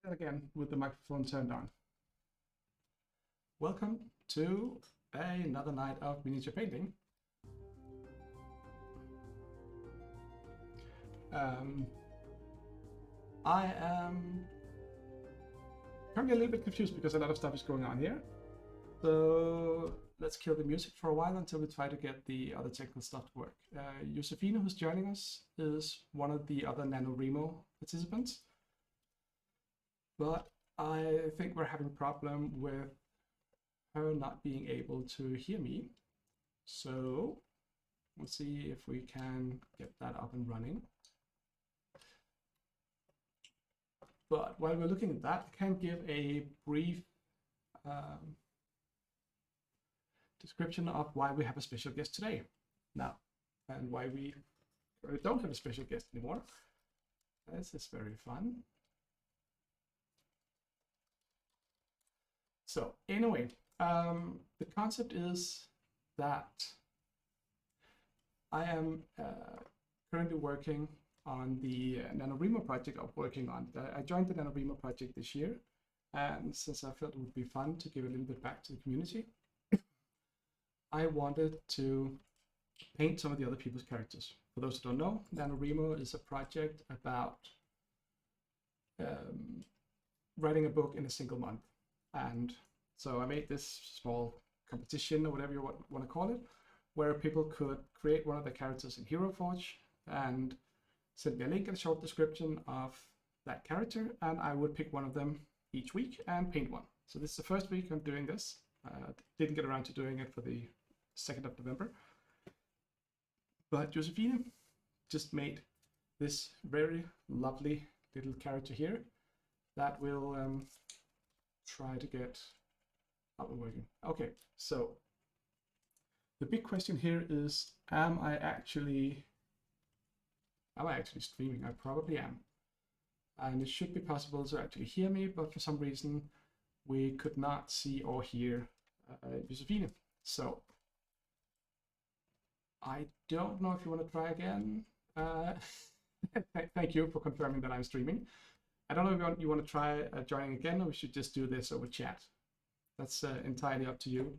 that again with the microphone turned on. Welcome to another night of miniature painting. I am currently a little bit confused because a lot of stuff is going on here. So let's kill the music for a while until we try to get the other technical stuff to work. Josefina, who's joining us, is one of the other NaNoWriMo participants. But I think we're having a problem with her not being able to hear me. So let's see if we can get that up and running. But while we're looking at that, I can give a brief description of why we have a special guest today now, and why we don't have a special guest anymore. This is very fun. So anyway, the concept is that I am currently working on the NaNoWriMo project I joined the NaNoWriMo project this year, and since I felt it would be fun to give a little bit back to the community, I wanted to paint some of the other people's characters. For those who don't know, NaNoWriMo is a project about writing a book in a single month. And so I made this small competition, or whatever you want to call it, where people could create one of their characters in Hero Forge and send me a link and a short description of that character, and I would pick one of them each week and paint one. So this is the first week I'm doing this. Didn't get around to doing it for the 2nd of November. But Josefina just made this very lovely little character here that will try to get up and working. Okay, so the big question here is, am I actually streaming? I probably am. And it should be possible to actually hear me, but for some reason we could not see or hear Josefina. So I don't know if you want to try again. Thank you for confirming that I'm streaming. I don't know if you want to try joining again, or we should just do this over chat. That's entirely up to you.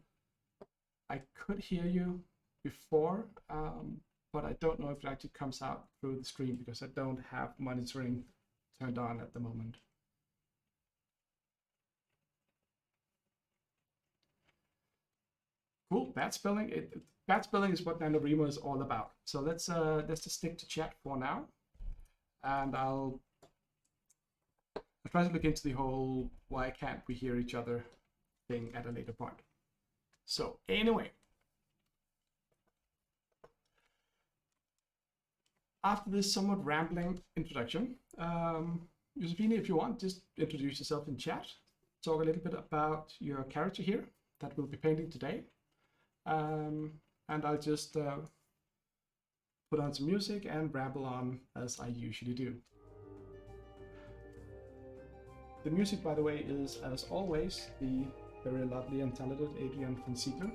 I could hear you before, but I don't know if it actually comes out through the stream because I don't have monitoring turned on at the moment. Cool, bad spelling. Bad spelling is what NaNoWriMo is all about. So let's just stick to chat for now, and I'll try to look into the whole why can't we hear each other thing at a later point. So anyway, after this somewhat rambling introduction, Josefina, if you want, just introduce yourself in chat. Talk a little bit about your character here that we'll be painting today. And I'll just put on some music and ramble on as I usually do. The music, by the way, is, as always, the very lovely and talented Adrian von Ziegler,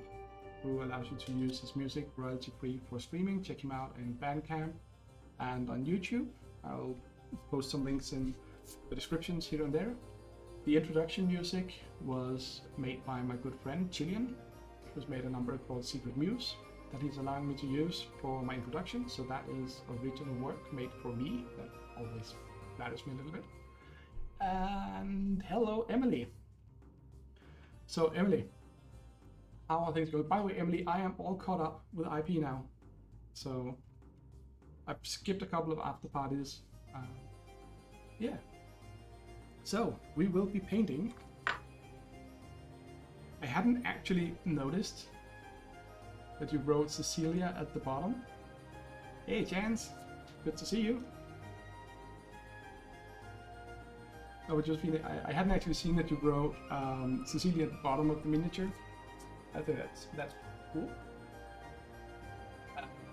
who allows you to use his music royalty-free for streaming. Check him out in Bandcamp and on YouTube. I'll post some links in the descriptions here and there. The introduction music was made by my good friend Chilean, who's made a number called Secret Muse that he's allowing me to use for my introduction. So that is original work made for me. That always matters me a little bit. And hello, Emily. So Emily, how are things going? By the way, Emily, I am all caught up with IP now. So I've skipped a couple of after parties. Yeah. So we will be painting. I hadn't actually noticed that you wrote Cecilia at the bottom. Hey, Chance, good to see you. Oh, Josephine, I hadn't actually seen that you wrote Cecilia at the bottom of the miniature. I think that's cool.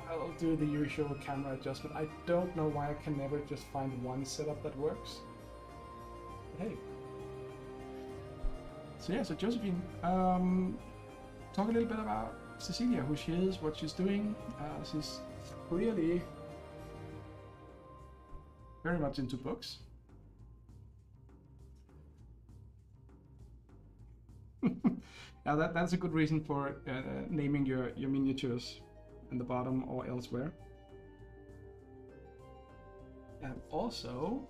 I'll do the usual camera adjustment. I don't know why I can never just find one setup that works. But hey. So yeah, so Josephine, talk a little bit about Cecilia, who she is, what she's doing. She's clearly very much into books. Now that's a good reason for naming your miniatures in the bottom or elsewhere. And also,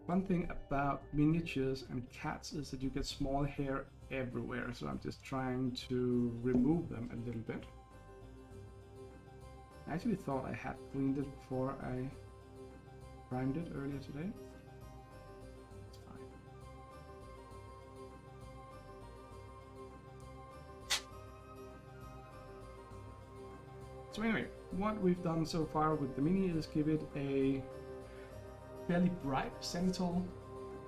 one thing about miniatures and cats is that you get small hair everywhere, so I'm just trying to remove them a little bit. I actually thought I had cleaned it before I primed it earlier today. It's fine. So anyway, what we've done so far with the mini is give it a fairly bright central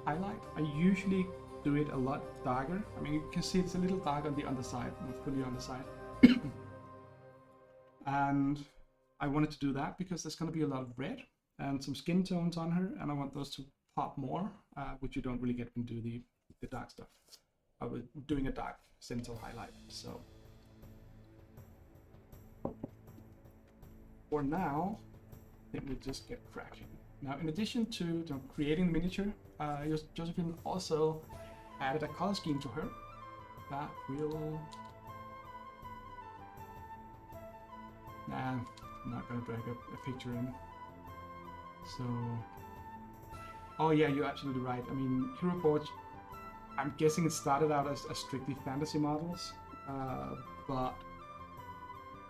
highlight. I usually do it a lot darker. I mean, you can see it's a little dark on the underside, not fully on the side. And I wanted to do that because there's going to be a lot of red and some skin tones on her, and I want those to pop more, which you don't really get when you do the dark stuff. I was doing a dark central highlight, so for now, I think we'll just get cracking. Now, in addition to creating the miniature, Josephine also added a color scheme to her that will... Nah, I'm not gonna drag a picture in. So, oh yeah, you're absolutely right. I mean, Hero Forge, I'm guessing it started out as strictly fantasy models, but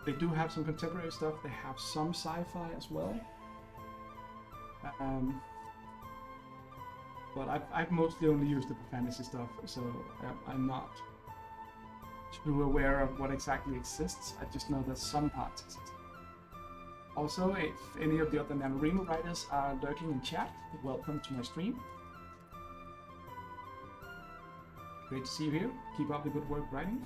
they do have some contemporary stuff. They have some sci-fi as well. But I've mostly only used the fantasy stuff, so I'm not too aware of what exactly exists. I just know that some parts exist. Also, if any of the other NaNoWriMo writers are lurking in chat, welcome to my stream. Great to see you here. Keep up the good work writing.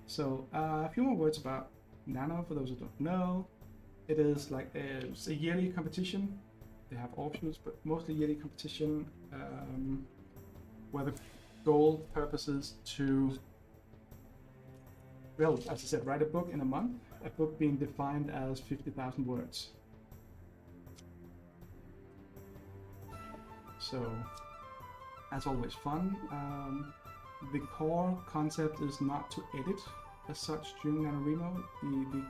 So, a few more words about Nano for those who don't know. It is like it's a yearly competition. They have offshoots, but mostly yearly competition where the goal purpose is to, well, as I said, write a book in a month. A book being defined as 50,000 words. So that's always fun. The core concept is not to edit as such during NaNoWriMo. The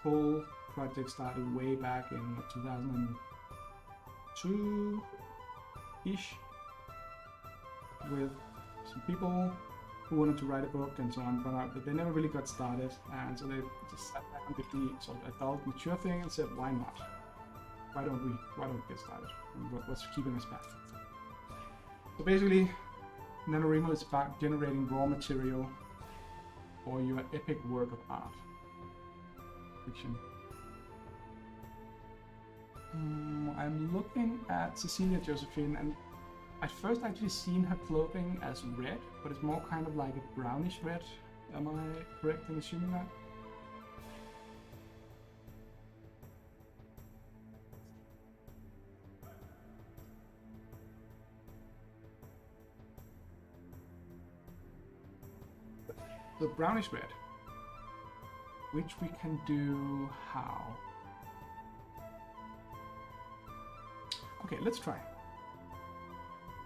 whole project started way back in 2002-ish with some people who wanted to write a book and so on, but they never really got started, and so they just sat down with the sort of adult, mature thing and said, why not? Why don't we get started? What's keeping us back? So basically, NaNoWriMo is about generating raw material for your epic work of art. Fiction. I'm looking at Cecilia Josephine, and at first I actually seen her clothing as red, but it's more kind of like a brownish red. Am I correct in assuming that? The brownish red, which we can do how? Okay, let's try.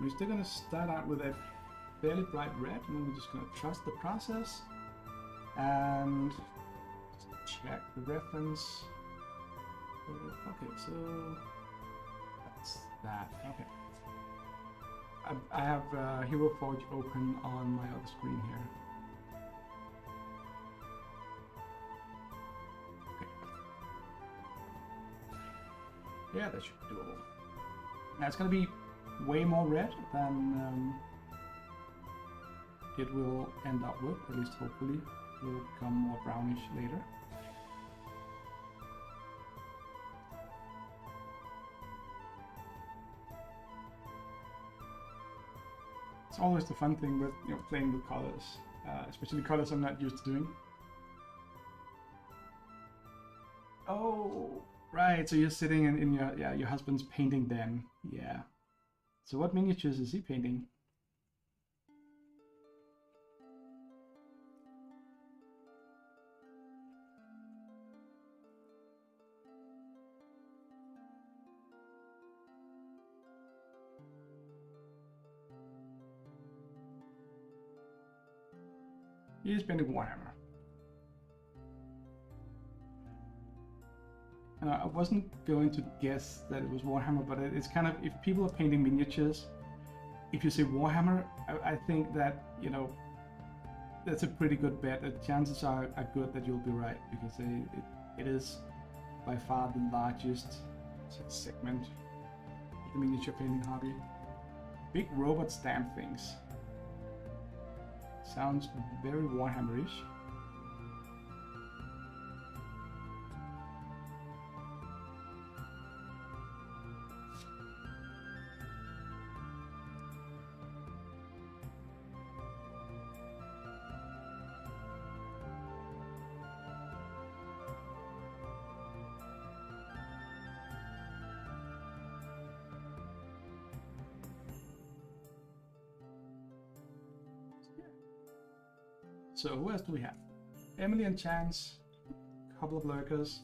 We're still going to start out with a fairly bright red, and then we're just going to trust the process and check the reference. Okay, so that's that. Okay. I have Hero Forge open on my other screen here. Okay. Yeah, that should be doable. Now it's going to be way more red than it will end up with, at least hopefully. It will become more brownish later. It's always the fun thing with playing with colors, especially colors I'm not used to doing. Oh, right. So you're sitting in your husband's painting den. Yeah. So what miniatures is he painting? He's painting Warhammer. I wasn't going to guess that it was Warhammer, but it's kind of, if people are painting miniatures, if you say Warhammer, I think that, you know, that's a pretty good bet. The chances are good that you'll be right, because it is by far the largest segment of the miniature painting hobby. Big robot stamp things. Sounds very Warhammer-ish. So who else do we have? Emily and Chance, a couple of lurkers.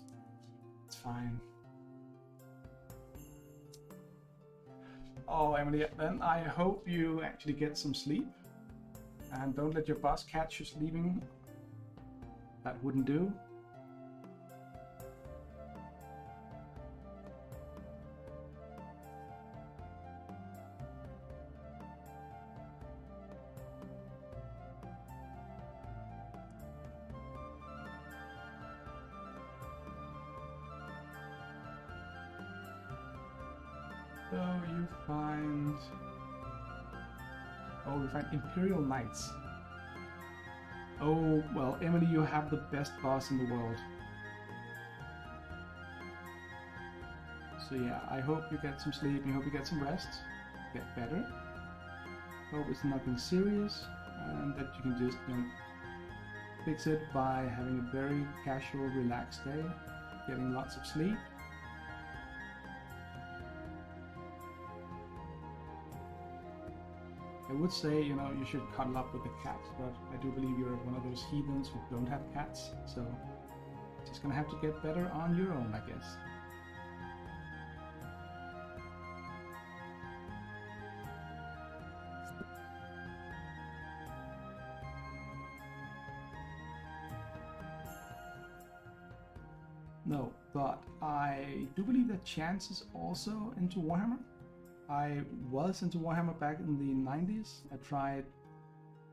It's fine. Oh, Emily, then I hope you actually get some sleep. And don't let your boss catch you sleeping. That wouldn't do. So you find... Oh, we find Imperial Knights. Oh, well, Emily, you have the best boss in the world. So yeah, I hope you get some sleep, I hope you get some rest, get better. Hope it's nothing serious, and that you can just, you know, fix it by having a very casual, relaxed day, getting lots of sleep. I would say, you know, you should cuddle up with the cat, but I do believe you're one of those heathens who don't have cats, so just gonna have to get better on your own, I guess. No, but I do believe that Chance is also into Warhammer. I was into Warhammer back in the 90s. I tried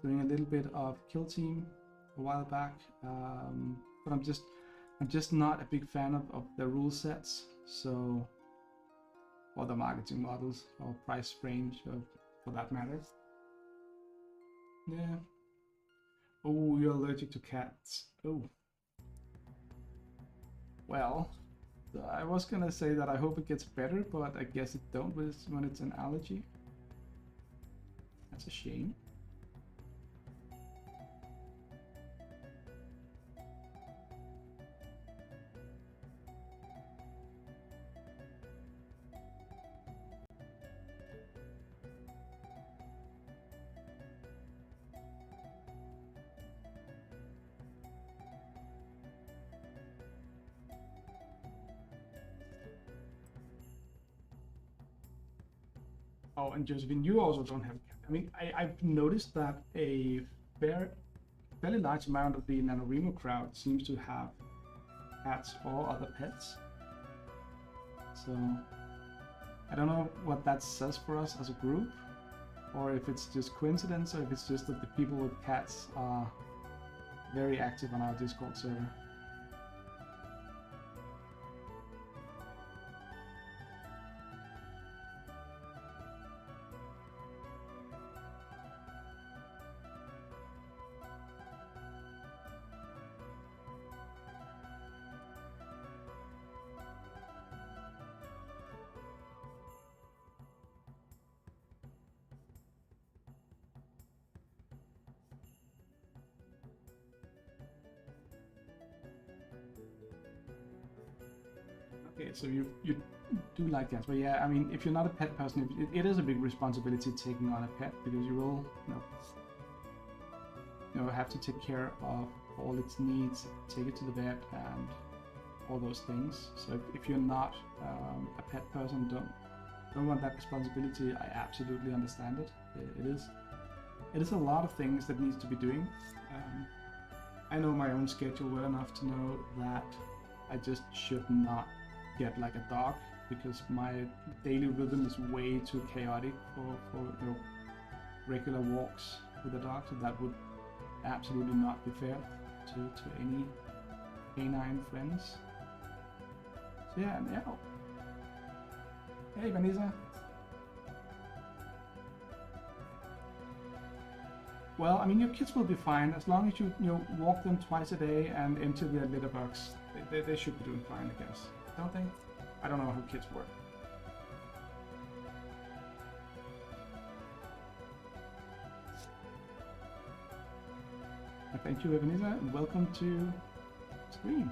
doing a little bit of Kill Team a while back, but I'm just not a big fan of the rule sets, so, or the marketing models or price range for that matter. Yeah. Oh, you're allergic to cats. Oh. Well, I was gonna say that I hope it gets better, but I guess it don't when it's an allergy. That's a shame. Oh, and Josephine, you also don't have a cat. I mean, I've noticed that a fairly large amount of the NaNoWriMo crowd seems to have cats or other pets. So I don't know what that says for us as a group, or if it's just coincidence, or if it's just that the people with cats are very active on our Discord server. Okay, so you do like cats, but yeah, I mean, if you're not a pet person, it is a big responsibility taking on a pet, because you will, you know, have to take care of all its needs, take it to the vet, and all those things. So if you're not a pet person, don't want that responsibility. I absolutely understand it. It is it is a lot of things that needs to be doing. I know my own schedule well enough to know that I just should not get like a dog, because my daily rhythm is way too chaotic for you know, regular walks with a dog, so that would absolutely not be fair to any canine friends. So yeah, meow. Hey Vanessa. Well, I mean, your kids will be fine as long as you walk them twice a day and empty their litter box. They should be doing fine, I guess. Don't they? I don't know how kids work. Thank you, Ebenezer, and welcome to stream.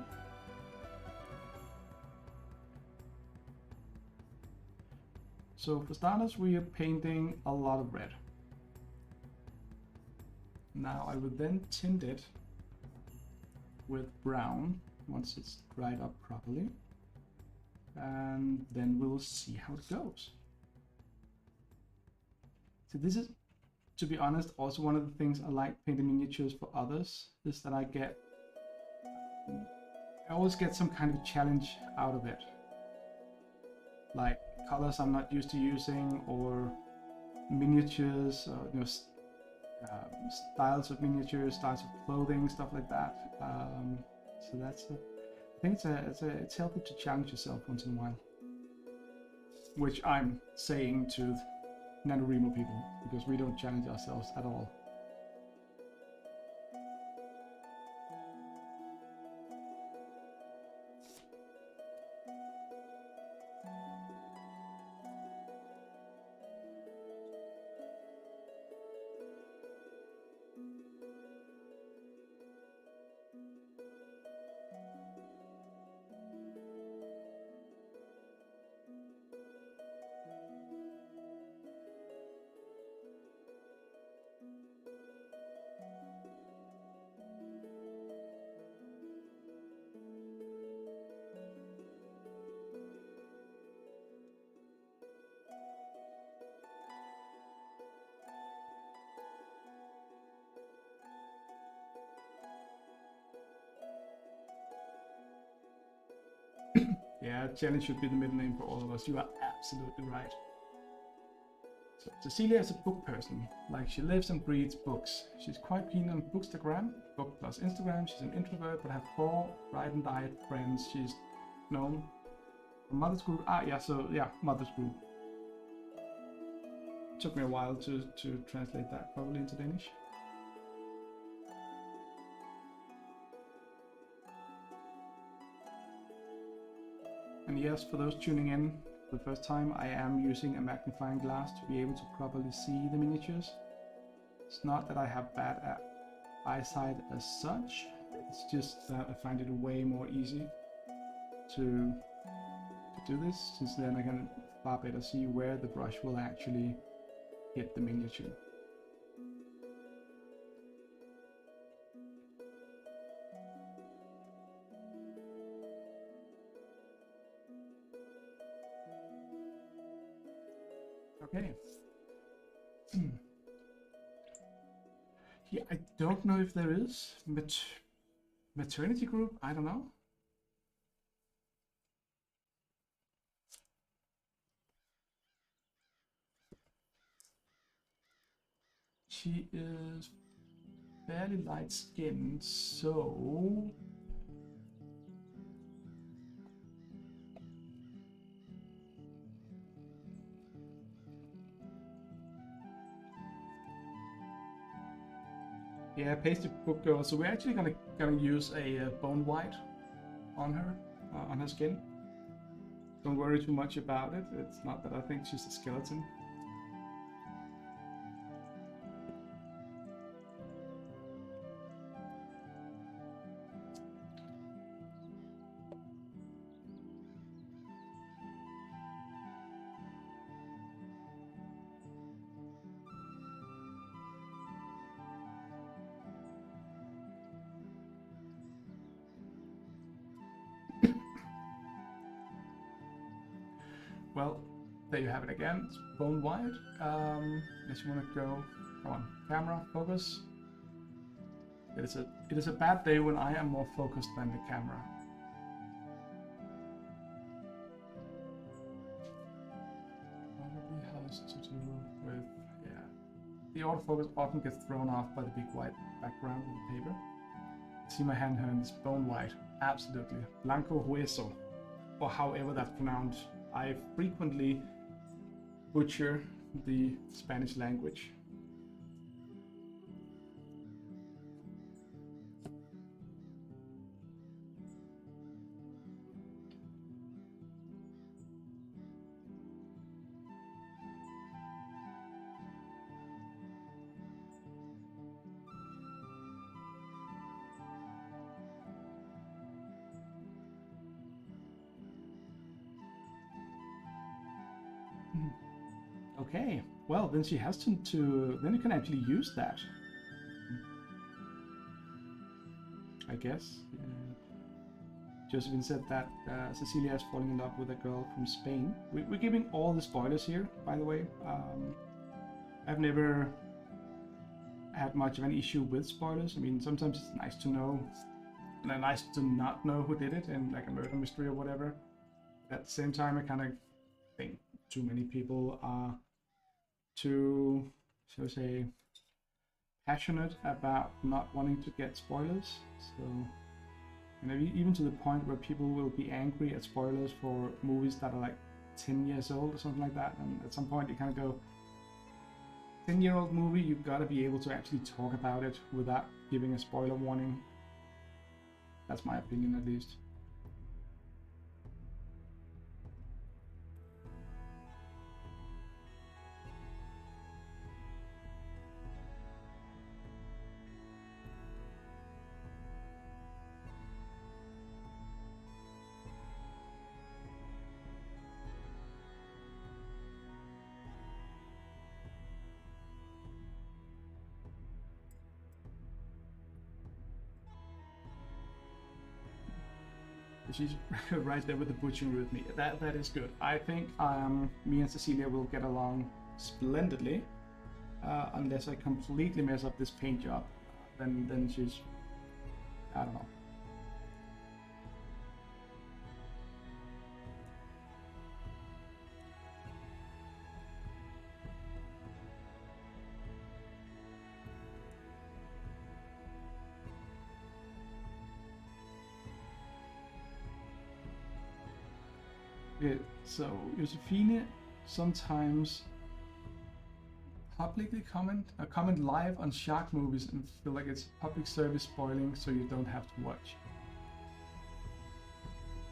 So for starters, we are painting a lot of red. Now I will then tint it with brown once it's dried up properly, and then we'll see how it goes. So this is, to be honest, also one of the things I like painting miniatures for others, is that I always get some kind of challenge out of it. Like colors I'm not used to using, or miniatures, styles of miniatures, styles of clothing, stuff like that. So that's I think it's healthy to challenge yourself once in a while, which I'm saying to NaNoWriMo people, because we don't challenge ourselves at all. Yeah, challenge should be the middle name for all of us. You are absolutely right. So Cecilia is a book person. Like, she lives and breathes books. She's quite keen on Bookstagram, book plus Instagram. She's an introvert, but have 4 Ride and Diet friends. She's known from Mother's Group. Mother's Group. It took me a while to translate that probably into Danish. And yes, for those tuning in for the first time, I am using a magnifying glass to be able to properly see the miniatures. It's not that I have bad eyesight as such, it's just that I find it way more easy to do this, since then I can far better see where the brush will actually hit the miniature. Okay. Yeah, I don't know if there is maternity group. I don't know. She is fairly light skinned, so yeah, pasted book girl. So we're actually gonna use a bone white on her skin. Don't worry too much about it. It's not that I think she's a skeleton. Well, there you have it again. It's bone white. Unless you want to go Come on, camera, focus. It is a bad day when I am more focused than the camera. Probably has to do with, yeah. The autofocus often gets thrown off by the big white background of the paper. See my hand here, it's bone white. Absolutely. Blanco hueso, or however that's pronounced. I frequently butcher the Spanish language. Okay, well then she has to then you can actually use that. I guess. Josephine said that Cecilia is falling in love with a girl from Spain. We're giving all the spoilers here, by the way. I've never had much of an issue with spoilers. I mean, sometimes it's nice to know, and nice to not know who did it, and like a murder mystery or whatever. At the same time, I kind of think too many people are too, shall we say, passionate about not wanting to get spoilers. So, you know, even to the point where people will be angry at spoilers for movies that are like 10 years old or something like that. And at some point you kind of go, 10-year-old movie, you've got to be able to actually talk about it without giving a spoiler warning. That's my opinion, at least. She's right there with the butchering with me. That is good. I think me and Cecilia will get along splendidly, unless I completely mess up this paint job. Then she's, I don't know. Okay, so Josephine sometimes publicly comment live on shark movies and feel like it's public service spoiling, so you don't have to watch.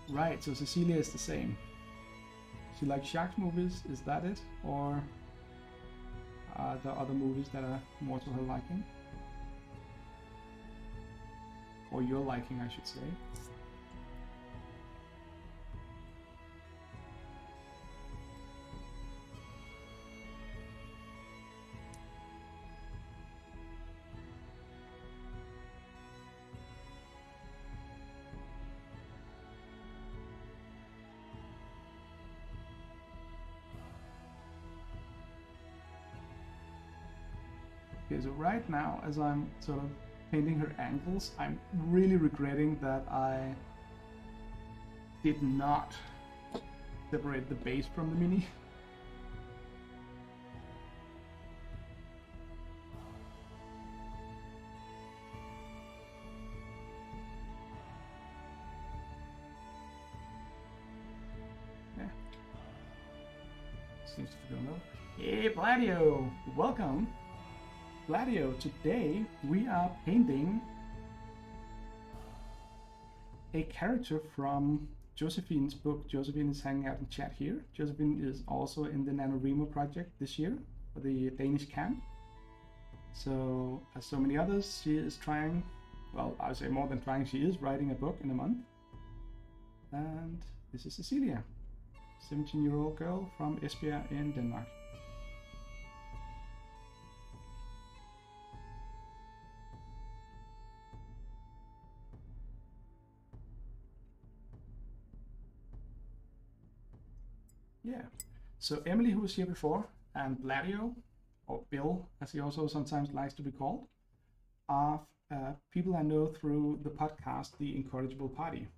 Right, so Cecilia is the same. She likes shark movies, is that it? Or are there other movies that are more to her liking? Or your liking, I should say. Okay, so right now, as I'm sort of painting her ankles, I'm really regretting that I did not separate the base from the mini. Yeah. Seems to be going well. Hey, Gladio! Welcome! Gladio, today we are painting a character from Josephine's book. Josephine is hanging out in chat here. Josephine is also in the NaNoWriMo project this year for the Danish camp. So, as so many others, she is trying, well, I would say more than trying, she is writing a book in a month. And this is Cecilia, 17-year-old girl from Esbjerg in Denmark. Yeah, so Emily, who was here before, and Gladio or Bill, as he also sometimes likes to be called, are people I know through the podcast, The Incorrigible Party.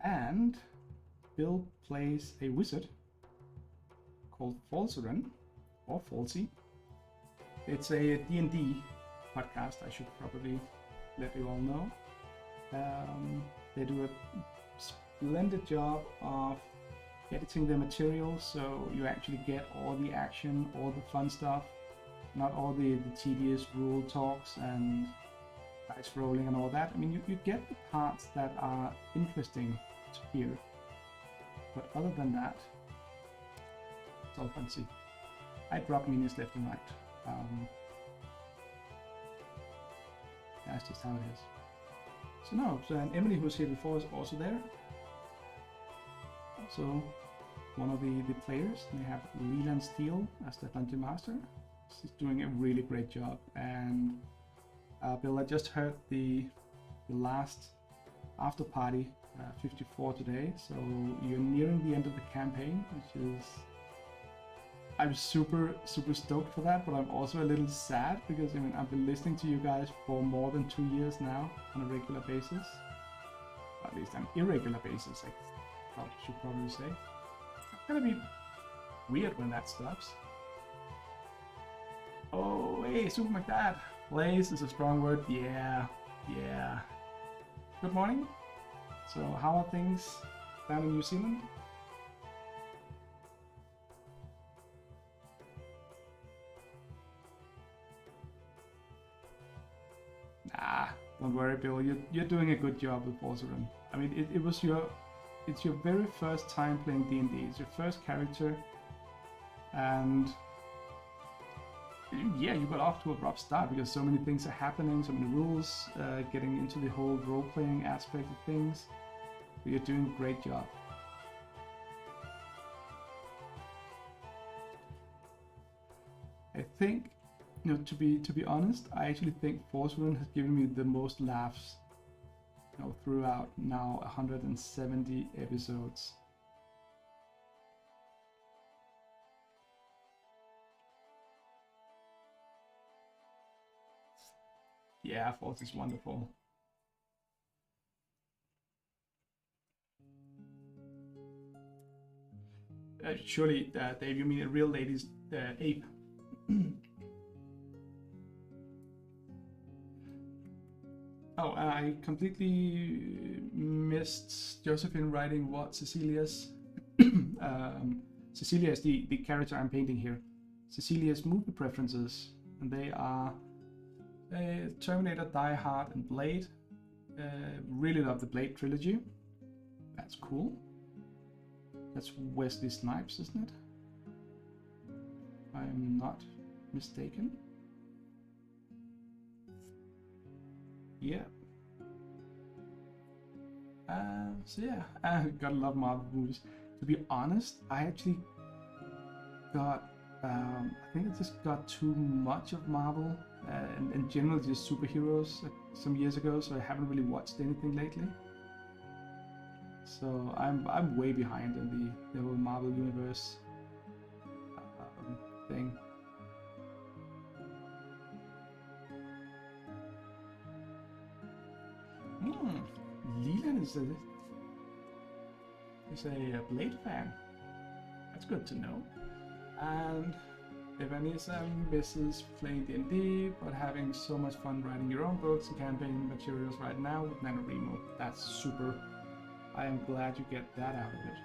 And Bill plays a wizard called Falserin, or Falsey. It's a D&D podcast, I should probably let you all know. They do a splendid job of editing the material, so you actually get all the action, all the fun stuff, not all the tedious rule talks and dice rolling and all that. I mean, you get the parts that are interesting to hear, but other than that, it's all fancy. I drop minis left and right. That's just how it is. So no, and Emily, who's here before, is also there. Also one of the players. They have Leland Steele as the Dungeon Master. She's doing a really great job. And Bill, I just heard the last after party 54 today, so you're nearing the end of the campaign, which is, I'm super stoked for that, but I'm also a little sad because I mean I've been listening to you guys for more than 2 years now on a regular basis, or at least an irregular basis, I should probably say. It's gonna be weird when that stops. Oh, hey, Super McDad. Blaze is a strong word. Yeah. Good morning. So how are things down in New Zealand? Nah, don't worry, Bill. You're doing a good job with Falserin. I mean, it's your very first time playing D&D. It's your first character, and yeah, you got off to a rough start because so many things are happening, so many rules, getting into the whole role-playing aspect of things. But you're doing a great job. I think, you know, to be honest, I actually think Falserin has given me the most laughs, you know, throughout now 170 episodes. Yeah, False is wonderful. Surely, Dave, you mean a real lady's ape? Oh, I completely missed Josephine writing what Cecilia's... Cecilia is the character I'm painting here. Cecilia's movie preferences, and they are Terminator, Die Hard, and Blade. Really love the Blade trilogy. That's cool. That's Wesley Snipes, isn't it? I'm not mistaken. Yeah. So yeah, I gotta love Marvel movies. To be honest, I actually got, I think I just got too much of Marvel and in general just superheroes some years ago, so I haven't really watched anything lately. So I'm way behind in the whole Marvel universe thing. Leland is a Blade fan. That's good to know. And Evanisa misses playing D&D, but having so much fun writing your own books and campaign materials right now with NaNoWriMo. That's super. I am glad you get that out of it.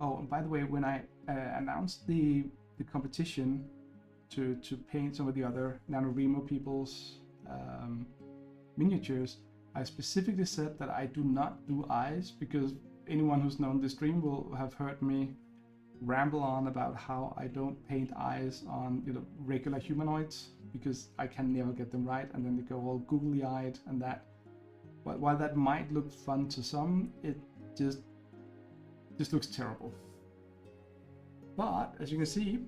Oh, and by the way, when I announced the competition to paint some of the other NaNoWriMo people's miniatures, I specifically said that I do not do eyes, because anyone who's known the stream will have heard me ramble on about how I don't paint eyes on, you know, regular humanoids, because I can never get them right, and then they go all googly-eyed and that. while that might look fun to some, it just looks terrible. But as you can see,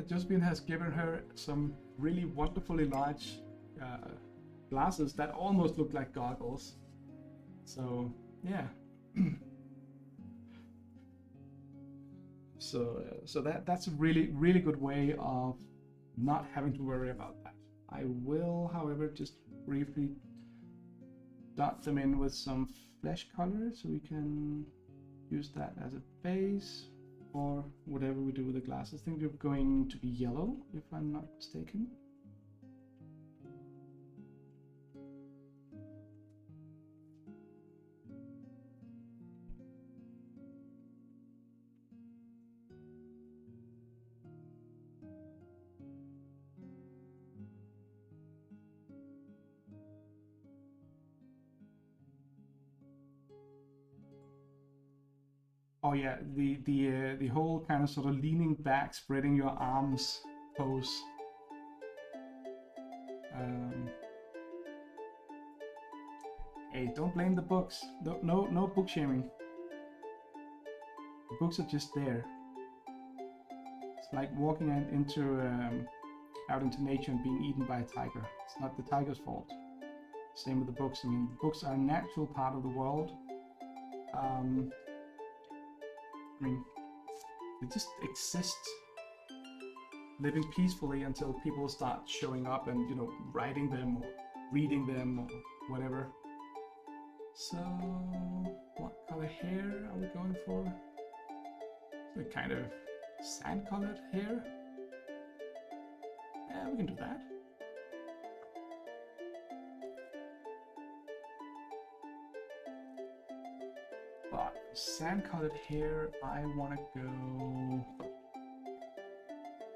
Josephine has given her some really wonderfully large glasses that almost look like goggles. So yeah. So that's a really good way of not having to worry about that. I will, however, just briefly dot them in with some flesh color so we can use that as a base, or whatever we do with the glasses. I think they're going to be yellow, if I'm not mistaken. Oh yeah, the whole kind of sort of leaning back, spreading your arms pose. Hey, don't blame the books. No book shaming. The books are just there. It's like walking out into nature and being eaten by a tiger. It's not the tiger's fault. Same with the books. I mean, books are a natural part of the world. I mean, they just exist, living peacefully until people start showing up and, you know, writing them or reading them or whatever. So, what color hair are we going for? The kind of sand-colored hair? Yeah, we can do that. But sand-colored hair, I want to go...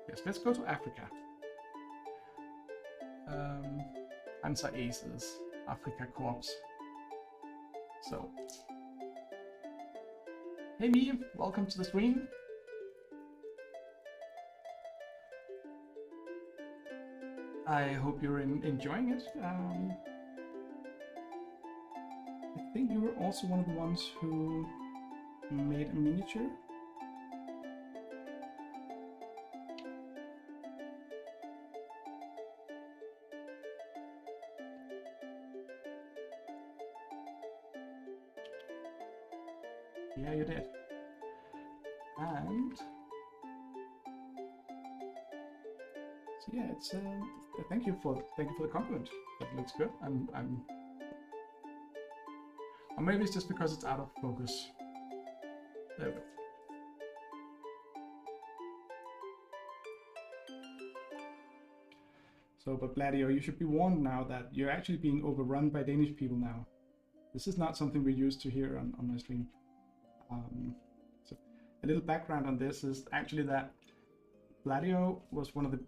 Yes, let's go to Africa. Answer Aces, Africa Corps. So, hey me, welcome to the stream. I hope you're enjoying it. I think you were also one of the ones who made a miniature. Yeah, you did. And so yeah, it's thank you for the compliment. That looks good. Or maybe it's just because it's out of focus. There we go. So, but Gladio, you should be warned now that you're actually being overrun by Danish people now. This is not something we're used to here on my stream. So a little background on this is actually that Gladio was one of the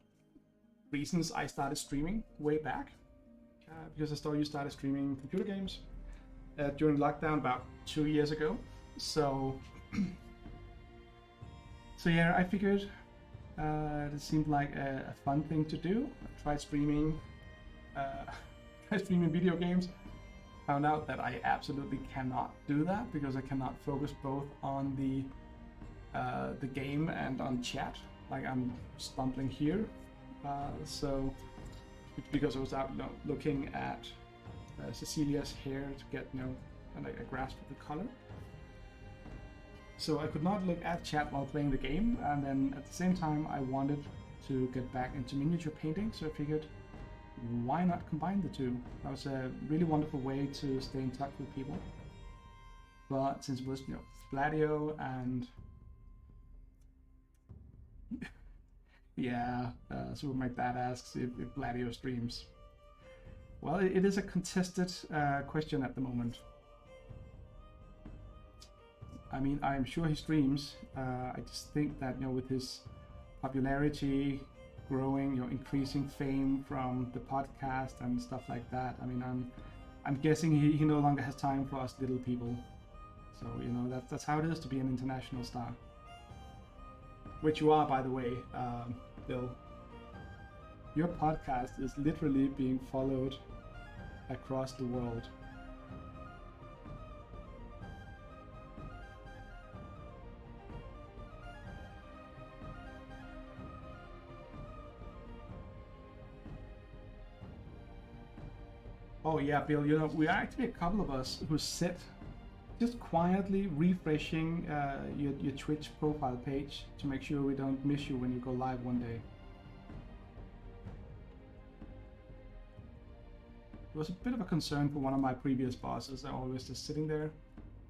reasons I started streaming way back, because I saw you started streaming computer games during lockdown about 2 years ago. So yeah, I figured it seemed like a fun thing to do. I tried streaming video games. Found out that I absolutely cannot do that because I cannot focus both on the game and on chat. Like I'm stumbling here. So because I was out, you know, looking at Cecilia's hair to get, you know, a grasp of the color. So I could not look at chat while playing the game, and then at the same time I wanted to get back into miniature painting, so I figured, why not combine the two? That was a really wonderful way to stay in touch with people. But since it was, you know, Gladio and yeah, Super Mike Dad asks if Gladio streams. Well, it is a contested question at the moment. I mean, I'm sure he streams. I just think that, you know, with his popularity growing, you know, increasing fame from the podcast and stuff like that, I mean, I'm guessing he no longer has time for us little people. So, you know, that's how it is to be an international star. Which you are, by the way, Bill. Your podcast is literally being followed across the world. Oh yeah, Bill, you know, we are actually a couple of us who sit just quietly refreshing your Twitch profile page to make sure we don't miss you when you go live one day. It was a bit of a concern for one of my previous bosses. They're always just sitting there.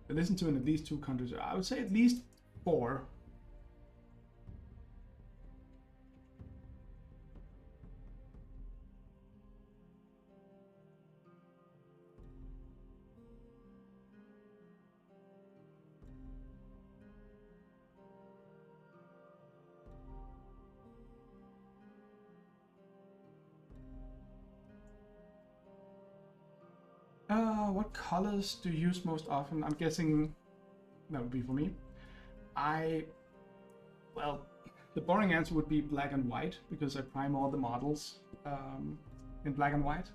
They listen to in at least 2 countries. I would say at least 4. What colors do you use most often? I'm guessing that would be for me. Well, the boring answer would be black and white because I prime all the models in black and white.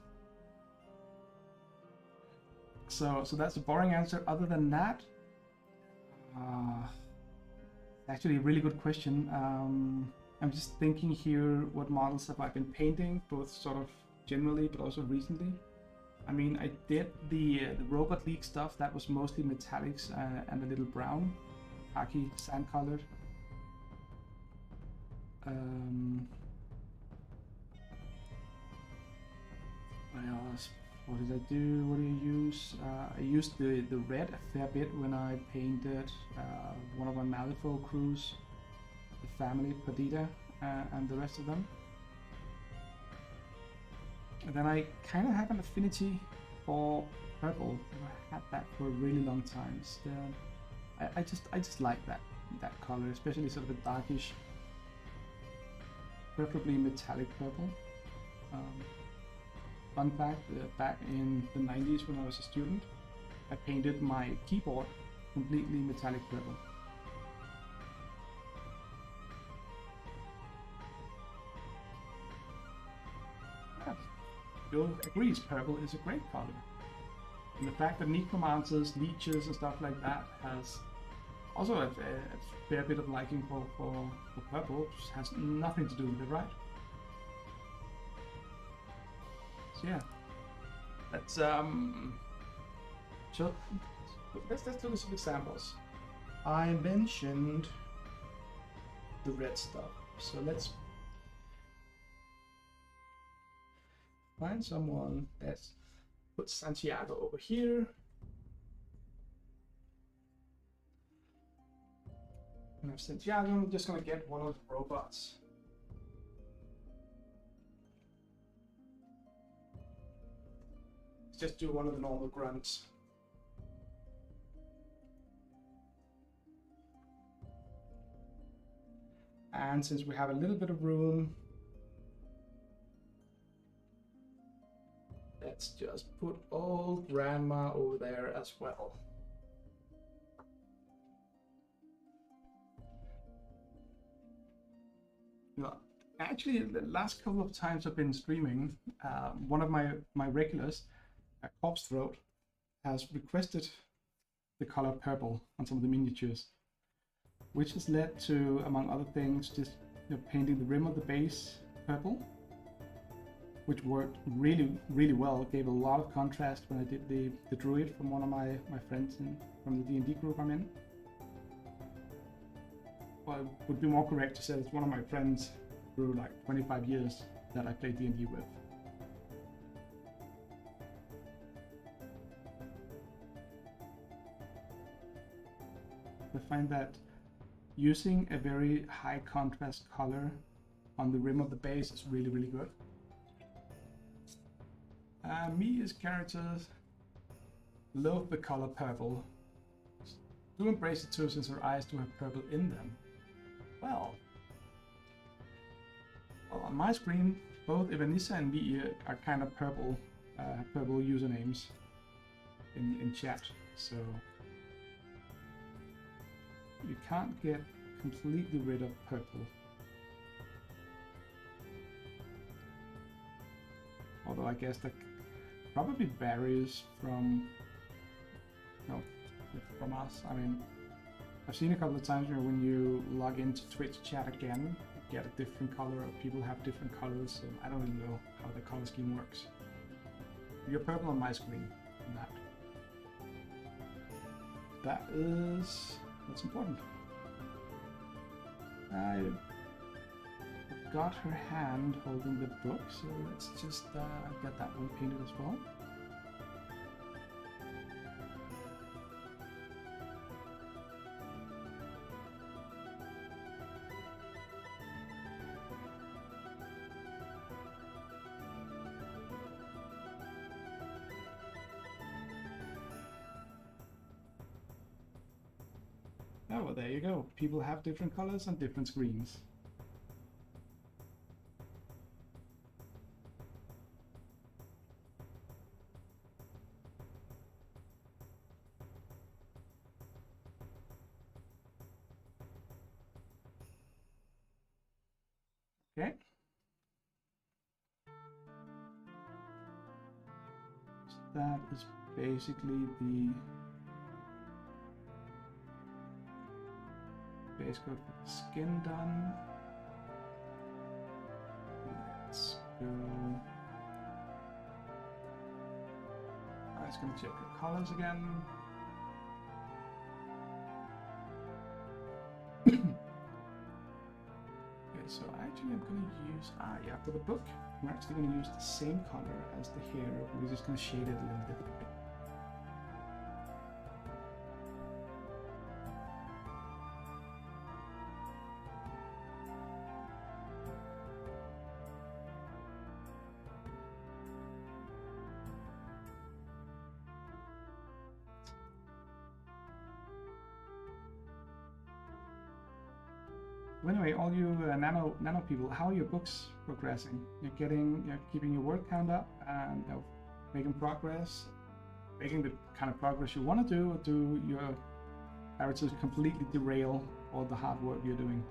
So that's the boring answer. Other than that, actually a really good question. I'm just thinking here, what models have I been painting, both sort of generally but also recently. I mean, I did the Robot League stuff. That was mostly metallics and a little brown, khaki, sand colored. What else? What did I do? What do you use? I used the red a fair bit when I painted one of my Malifaux crews, the family, Perdita, and the rest of them. And then I kind of have an affinity for purple. I had that for a really long time. So I just like that color, especially sort of a darkish, preferably metallic purple. Fun fact: back in the 90s when I was a student, I painted my keyboard completely metallic purple. Bill agrees purple is a great color. And the fact that necromancers, leeches and stuff like that has also a fair bit of liking for purple, just has nothing to do with it, right? So yeah, let's let's look at some examples. I mentioned the red stuff, so let's find someone. Let's put Santiago over here. And I've Santiago, I'm just gonna get one of the robots. Let's just do one of the normal grunts. And since we have a little bit of room, let's just put old grandma over there as well. You know, actually, the last couple of times I've been streaming, one of my regulars, Corpse Throat, has requested the color purple on some of the miniatures, which has led to, among other things, just painting the rim of the base purple, which worked really well. Gave a lot of contrast when I did the druid from one of my friends from the D&D group I'm in. Well, it would be more correct to say it's one of my friends through like 25 years that I played D&D with. I find that using a very high contrast color on the rim of the base is really good. Me as characters love the color purple. Do embrace it too, since her eyes do have purple in them. Well, on my screen, both Evanissa and me are kind of purple usernames in chat, so you can't get completely rid of purple. Although I guess that probably varies from us. I mean, I've seen a couple of times when you log into Twitch chat again, you get a different color, or people have different colors, so I don't really know how the color scheme works. You're purple on my screen. That is what's important. I got her hand holding the book, so let's just get that one painted as well. Oh, well, there you go. People have different colors on different screens. Okay. So that is basically the base coat for the skin done. Let's go. I was going to check the colors again. Okay, so actually I'm going to use, for the book, I'm actually going to use the same color as the hair. We're just going to shade it a little bit. Anyway, all you nano people, how are your books progressing? You're keeping your word count up and making progress, making the kind of progress you want to do, or do your characters completely derail all the hard work you're doing?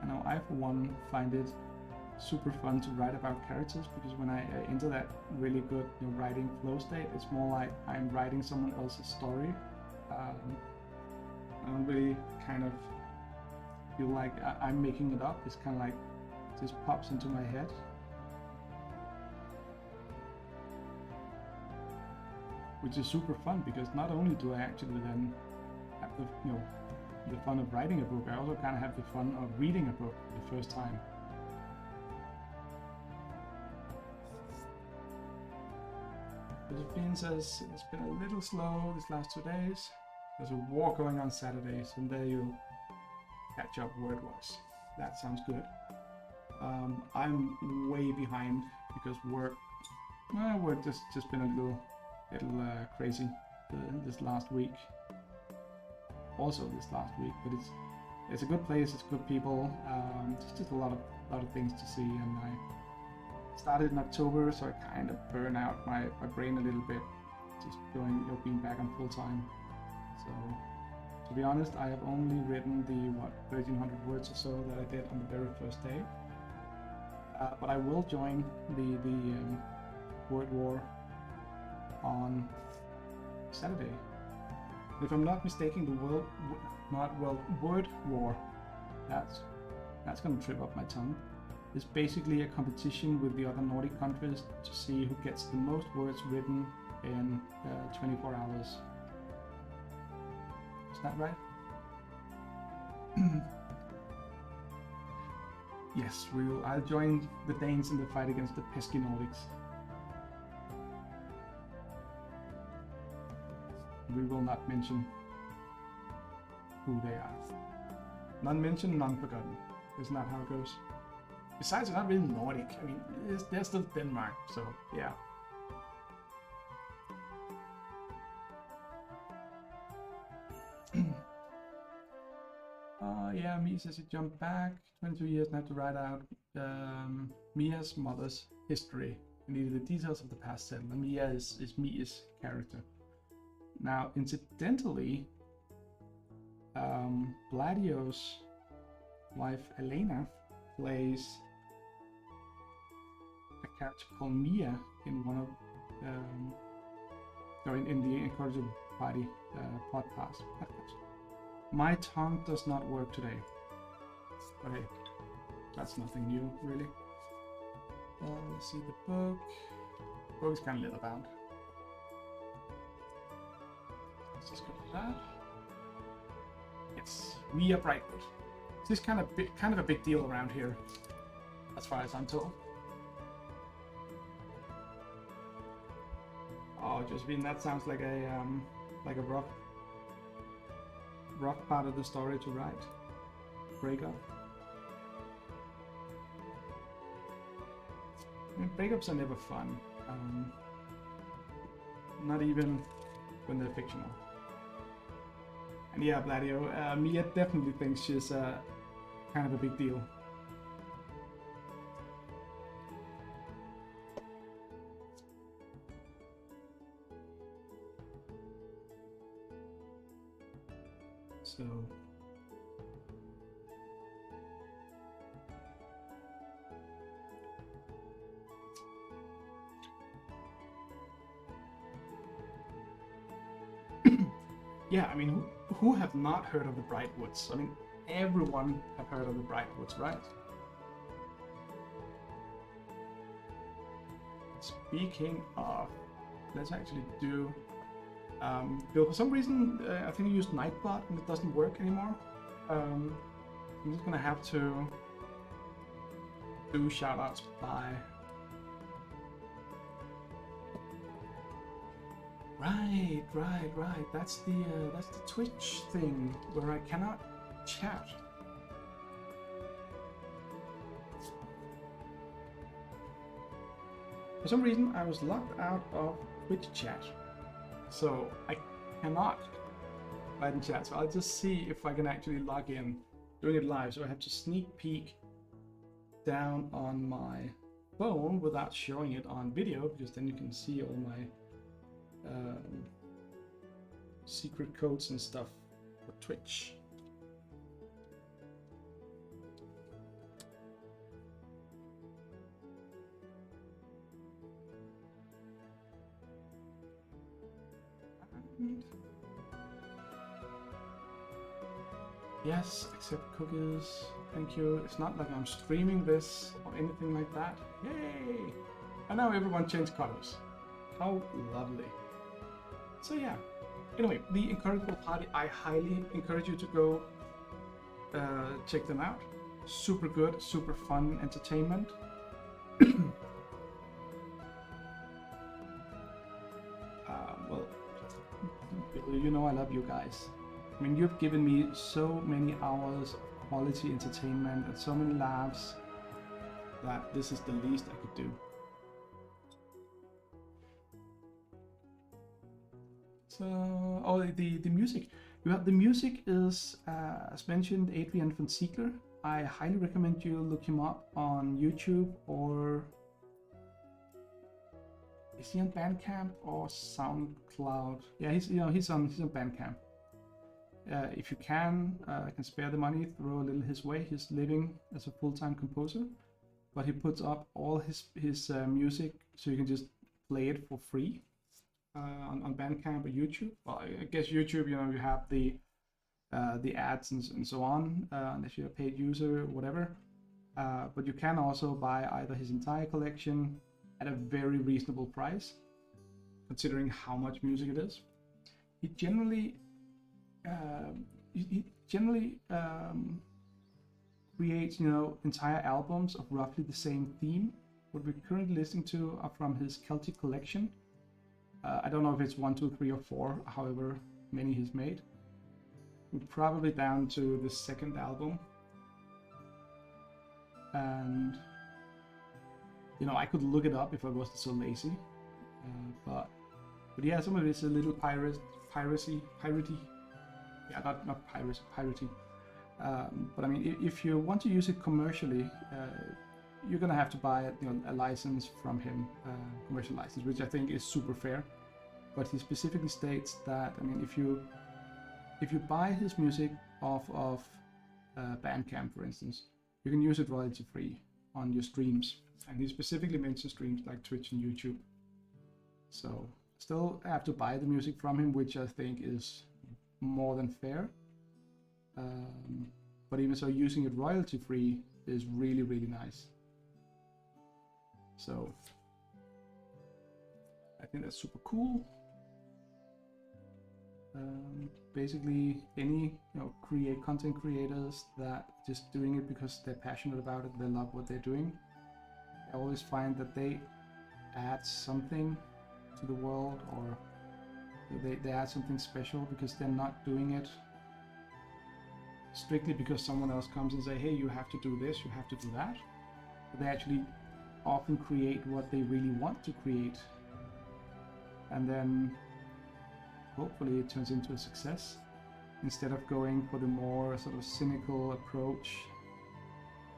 I know I, for one, find it super fun to write about characters, because when I enter that really good writing flow state, it's more like I'm writing someone else's story. I don't really kind of feel like I'm making it up. It's kind of like it just pops into my head. Which is super fun, because not only do I actually then have the fun of writing a book, I also kind of have the fun of reading a book the first time. Josephine says it's been a little slow these last 2 days. There's a war going on Saturdays, and there you'll catch up word-wise. That sounds good. I'm way behind because work just been a little crazy this last week. Also this last week, but it's a good place. It's good people. It's just a lot of things to see, and I started in October, so I kind of burn out my brain a little bit, just being back on full time. So, to be honest, I have only written the 1,300 words or so that I did on the very first day. But I will join the word war on Saturday. If I'm not mistaken, the word war. That's going to trip up my tongue. It's basically a competition with the other Nordic countries to see who gets the most words written in 24 hours. Is that right? Yes, I'll join the Danes in the fight against the pesky Nordics. We will not mention who they are. None mentioned, none forgotten. Isn't that how it goes? Besides, they're not really Nordic. I mean, they're still Denmark, so yeah. Yeah, Mia says he jumped back 22 years and had to write out Mia's mother's history. We needed the details of the past settled, and Mia is Mia's character. Now, incidentally, Bladio's wife Elena plays a character called Mia in one of in the Encourager Party podcast. My tongue does not work today. But hey, that's nothing new, really. Let's see the book. The book is kind of leather bound. Let's just go for that. Yes, we are Brightwood. This is kind of a big deal around here, as far as I'm told. Oh, Josephine, that sounds like a rough part of the story to write. Breakup. I mean, breakups are never fun. Not even when they're fictional. And yeah, Bladio, Mia definitely thinks she's kind of a big deal. So yeah, I mean, who have not heard of the Brightwoods? I mean, everyone have heard of the Brightwoods, right? Speaking of, let's actually do Bill, for some reason, I think I used Nightbot and it doesn't work anymore. I'm just gonna have to do shoutouts by. Right. That's the Twitch thing where I cannot chat. For some reason, I was locked out of Twitch chat. So I cannot write in chat, so I'll just see if I can actually log in doing it live. So I have to sneak peek down on my phone without showing it on video, because then you can see all my secret codes and stuff for Twitch. Yes, accept cookies. Thank you. It's not like I'm streaming this or anything like that. Yay! And now everyone changed colors. How lovely. So yeah. Anyway, the Incorrigible Party, I highly encourage you to go check them out. Super good, super fun entertainment. Well, you know I love you guys. I mean, you've given me so many hours of quality entertainment and so many laughs that this is the least I could do. So, oh, the music. The music is, as mentioned, Adrian von Ziegler. I highly recommend you look him up on YouTube, or is he on Bandcamp or SoundCloud? Yeah, he's on Bandcamp. If you can spare the money, throw a little his way. He's living as a full-time composer, but he puts up all his music, so you can just play it for free on Bandcamp or YouTube. Well, I guess YouTube, you have the ads and so on, unless you're a paid user or whatever. But you can also buy either his entire collection at a very reasonable price, considering how much music it is. He generally creates, entire albums of roughly the same theme. What we're currently listening to are from his Celtic collection. I don't know if it's 1, 2, 3, or 4, however many he's made. We're probably down to the second album. And, I could look it up if I wasn't so lazy. But yeah, some of it's a little piratey. Yeah, not piratey. But I mean, if you want to use it commercially, you're gonna have to buy a license from him, commercial license, which I think is super fair. But he specifically states that, I mean, if you buy his music off of Bandcamp, for instance, you can use it royalty free on your streams. And he specifically mentions streams like Twitch and YouTube. So still have to buy the music from him, which I think is more than fair. but even so, using it royalty free is really, really nice. So I think that's super cool. Basically, any content creators that just doing it because they're passionate about it, they love what they're doing. I always find that they add something to the world, or they add something special because they're not doing it strictly because someone else comes and say, hey, you have to do this, you have to do that. But they actually often create what they really want to create, and then hopefully it turns into a success instead of going for the more sort of cynical approach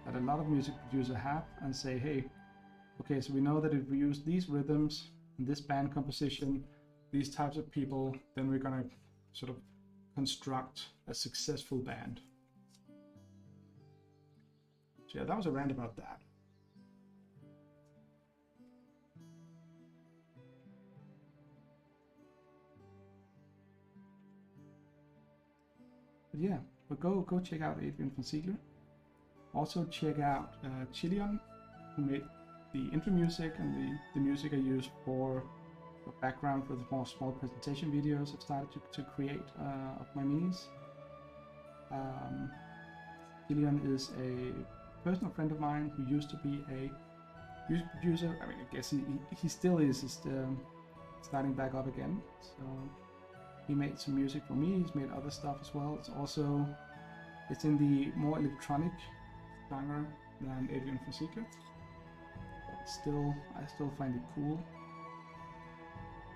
that a lot of music producers have and say, hey, okay, so we know that if we use these rhythms in this band composition, these types of people, then we're gonna sort of construct a successful band. So yeah, that was a rant about that. But yeah, but go check out Adrian von Ziegler. Also check out Chilion, who made the intro music and the music I use for the background for the more small presentation videos I've started to create of my minis. Chilion is a personal friend of mine who used to be a music producer. I mean, I guess he still is, just starting back up again. So he made some music for me. He's made other stuff as well. It's in the more electronic genre than Adrian von Ziegler. I still find it cool.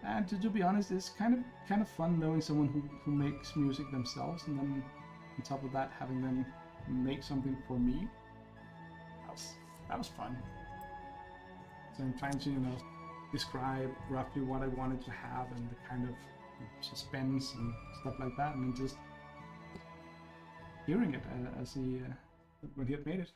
And to be honest, it's kind of fun knowing someone who makes music themselves, and then on top of that, having them make something for me. That was fun. So I'm trying to describe roughly what I wanted to have and the kind of suspense and stuff like that, and then just hearing it as when he had made it.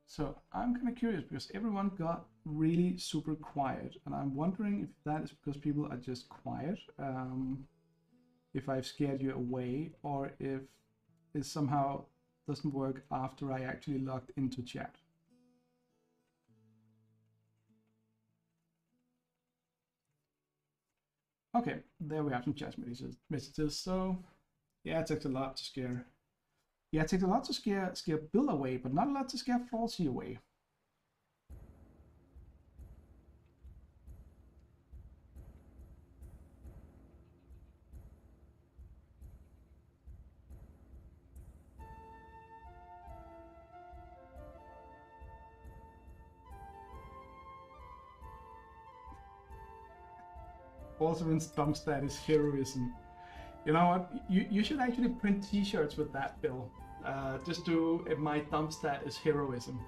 So I'm kind of curious because everyone got really super quiet, and I'm wondering if that is because people are just quiet, if I've scared you away, or if it somehow doesn't work after I actually logged into chat. Okay, there we have some chat messages. So yeah, it takes a lot to scare. Yeah, it takes a lot to scare Bill away, but not a lot to scare Falsey away. Balserin's dumpstat is heroism. You know what? You should actually print T-shirts with that, Bill. Just do my dumpstat is heroism.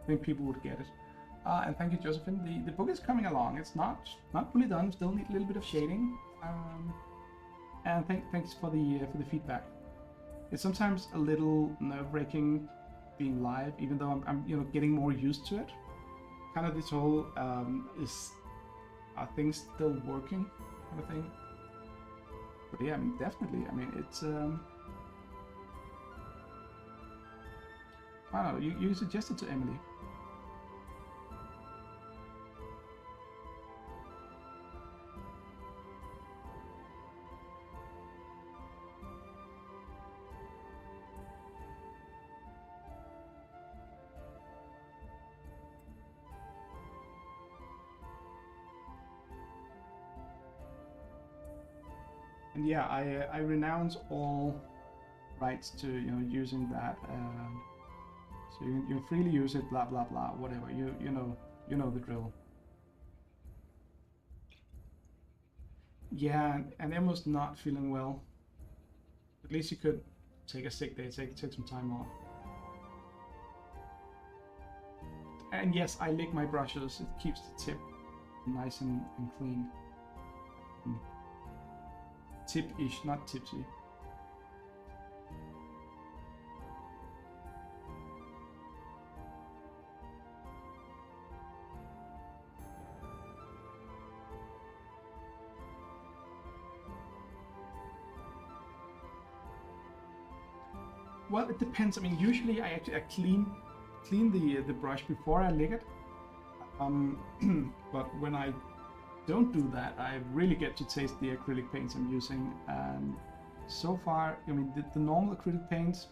I think people would get it. And thank you, Josephine. The book is coming along. It's not fully done. Still need a little bit of shading. And thanks for the feedback. It's sometimes a little nerve-wracking being live, even though I'm getting more used to it. Kind of this whole are things still working kind of thing. But yeah, I mean, definitely. I mean, it's I don't know. You suggested to Emily. And yeah, I renounce all rights to using that. So you freely use it, blah blah blah, whatever. You know the drill. Yeah, and Emma's not feeling well. At least you could take a sick day, take some time off. And yes, I lick my brushes. It keeps the tip nice and clean. Tip-ish, not tipsy. Well, it depends. I mean, usually I clean the brush before I lick it. But when I don't do that, I really get to taste the acrylic paints I'm using. And so far, I mean, the normal acrylic paints,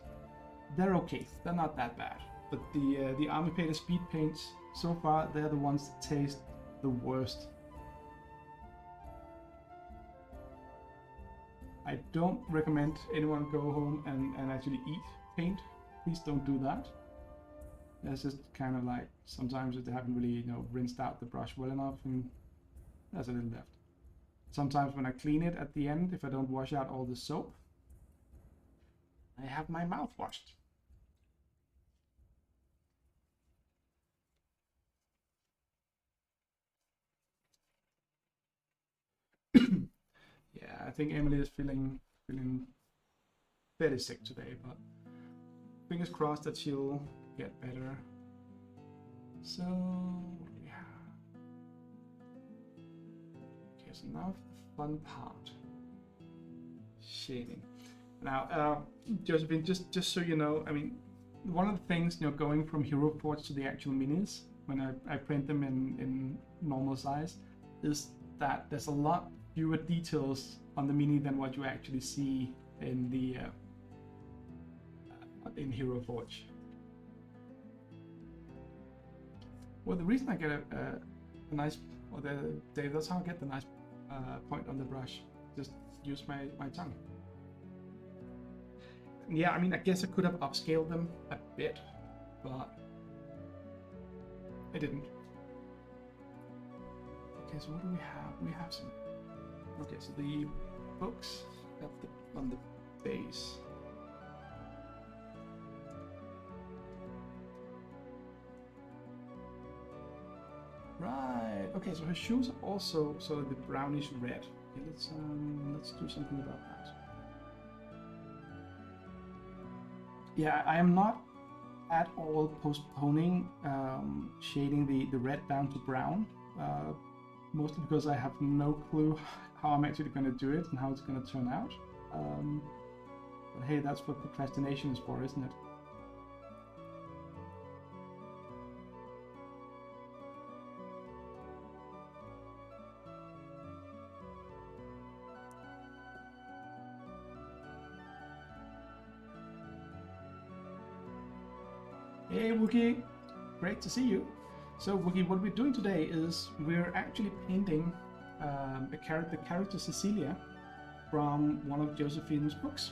they're okay. They're not that bad. But the Army Painter speed paints, so far, they're the ones that taste the worst. I don't recommend anyone go home and actually eat paint. Please don't do that. That's just kind of like, sometimes they haven't really, rinsed out the brush well enough and there's a little left. Sometimes when I clean it at the end, if I don't wash out all the soap, I have my mouth washed. Yeah, I think Emily is feeling very sick today, but fingers crossed that she'll get better. So yeah. Okay, so now the fun part. Shading. Now, Josephine, just so you know, I mean, one of the things, going from Hero Forge to the actual minis, when I print them in normal size, is that there's a lot fewer details on the mini than what you actually see in the in Hero Forge. Well, the reason I get a nice, or Dave, that's how I get the nice point on the brush. Just use my tongue. Yeah, I mean, I guess I could have upscaled them a bit, but I didn't. Okay, so what do we have? We have some. Okay, so the books on the base. Right. Okay, so her shoes are also sort of the brownish red. Okay, let's do something about that. Yeah, I am not at all postponing shading the red down to brown, mostly because I have no clue how I'm actually going to do it and how it's going to turn out. But hey, that's what procrastination is for, isn't it? Hey Wookie, great to see you. So Wookie, what we're doing today is we're actually painting the character Cecilia from one of Josephine's books.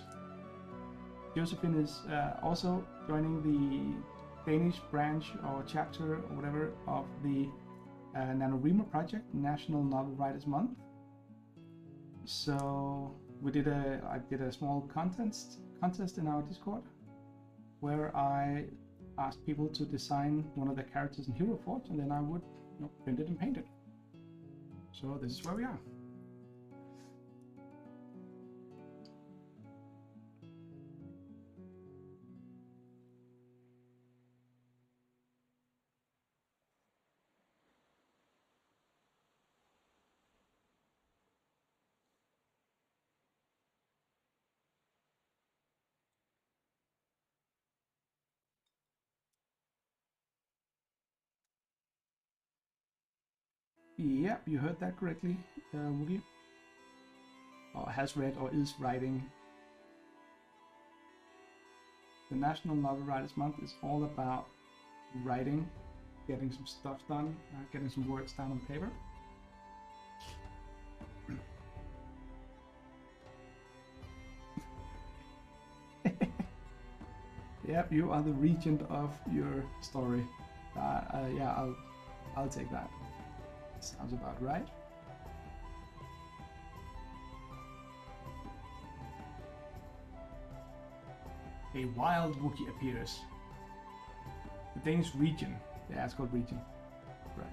Josephine is also joining the Danish branch or chapter or whatever of the NaNoWriMo project, National Novel Writers Month. So I did a small contest in our Discord where I asked people to design one of the characters in Hero Forge, and then I would print it and paint it. So this is where we are. Yep, you heard that correctly, Woogie. Or has read or is writing. The National Novel Writers Month is all about writing, getting some stuff done, getting some words down on paper. Yep, you are the regent of your story. Yeah, I'll take that. Sounds about right. A wild Wookiee appears. The Danish region. Yeah, it's called region. Right.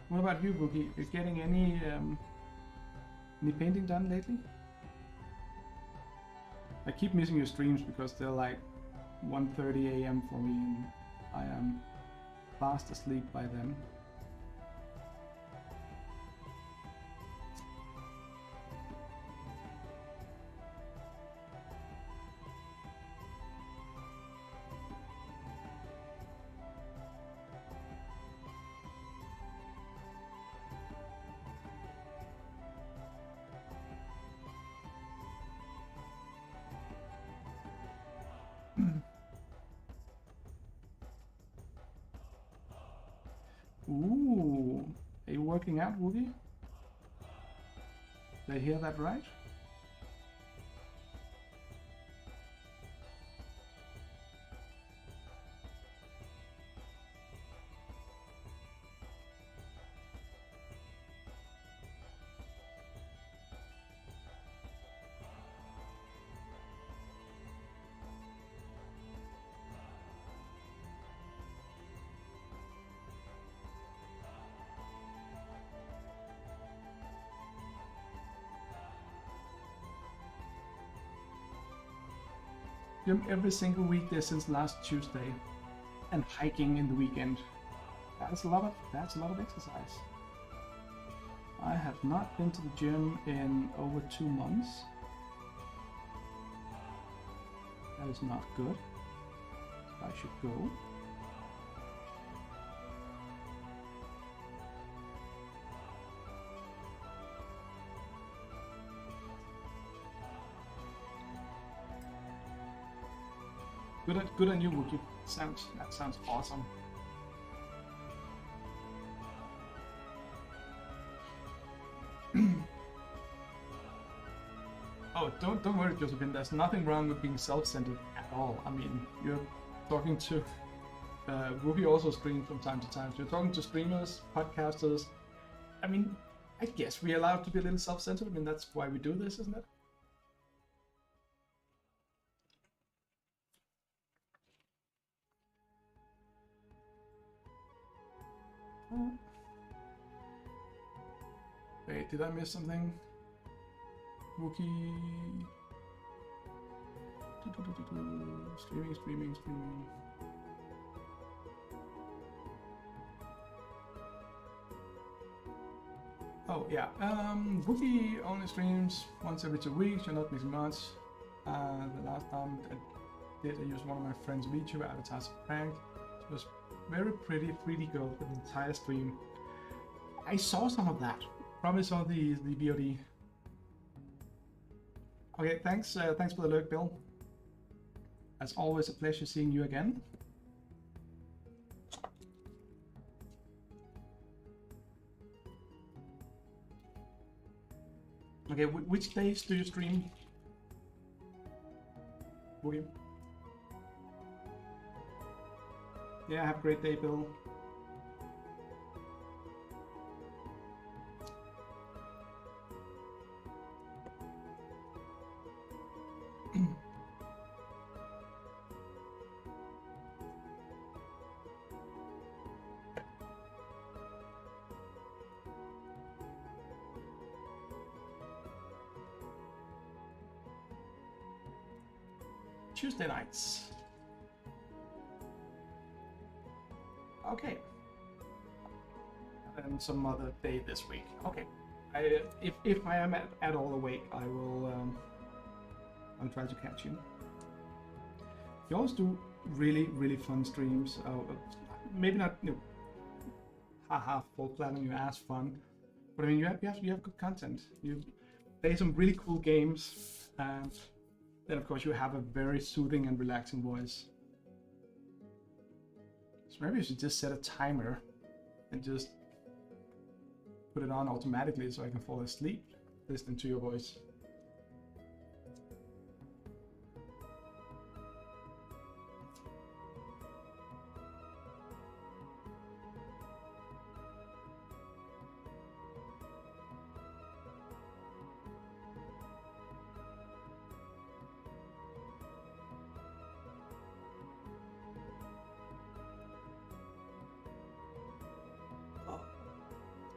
What about you, Boogie? You getting any painting done lately? I keep missing your streams because they're like 1:30 a.m. for me, and I am fast asleep by then. Ooh, are you working out, Woogie? Did I hear that right? Gym every single weekday since last Tuesday, and hiking in the weekend. That's a lot of exercise. I have not been to the gym in over 2 months. That is not good. I should go. Good on you, Wookie. That sounds awesome. Oh, don't worry, Josephine. There's nothing wrong with being self-centered at all. I mean, you're talking to Wookie also streams from time to time. So you're talking to streamers, podcasters. I mean, I guess we're allowed to be a little self-centered. I mean, that's why we do this, isn't it? Wait, did I miss something? Wookie. Streaming. Oh yeah, Wookie only streams once every 2 weeks. You're not missing much. The last time I used one of my friend's VTuber avatars prank. It was very pretty 3D girl with the entire stream. I saw some of that. Probably saw the VOD. Okay, thanks for the lurk, Bill. As always, a pleasure seeing you again. Okay, which days do you stream? Boogie? Yeah, have a great day, Bill. Tuesday nights. Okay. And some other day this week. Okay. If I am at all awake, I will I'll try to catch you. You always do really fun streams. Maybe not, you know, haha, full planning your ass fun, but I mean you have good content. You play some really cool games, and then of course you have a very soothing and relaxing voice. So maybe you should just set a timer and just put it on automatically so I can fall asleep listening to your voice.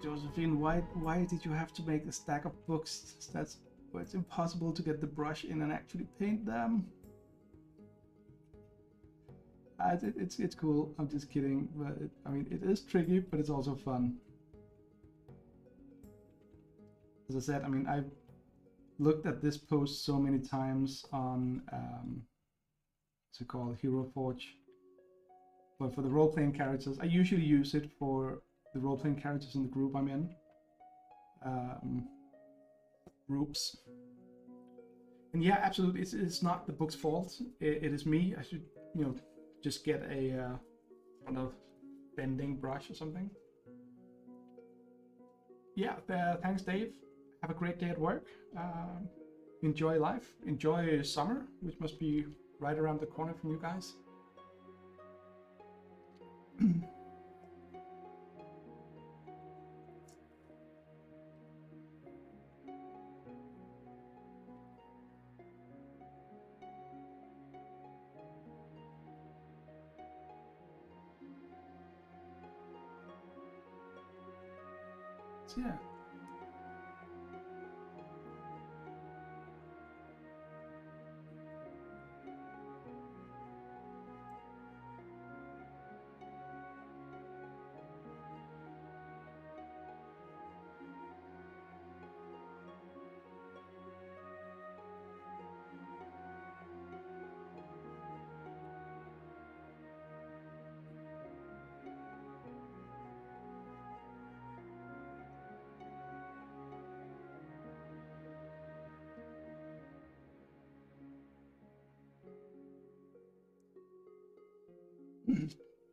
Josephine, why did you have to make a stack of books? That's why it's impossible to get the brush in and actually paint them. It's cool. I'm just kidding, but I mean it is tricky, but it's also fun. As I said, I mean I've looked at this post so many times on what's it called, Hero Forge. But for the role-playing characters, I usually use it for the role-playing characters in the group I'm in. Groups. And yeah, absolutely, it's not the book's fault. It is me. I should, you know, just get a kind of bending brush or something. Yeah, thanks, Dave. Have a great day at work. Enjoy life. Enjoy summer, which must be right around the corner from you guys. So yeah.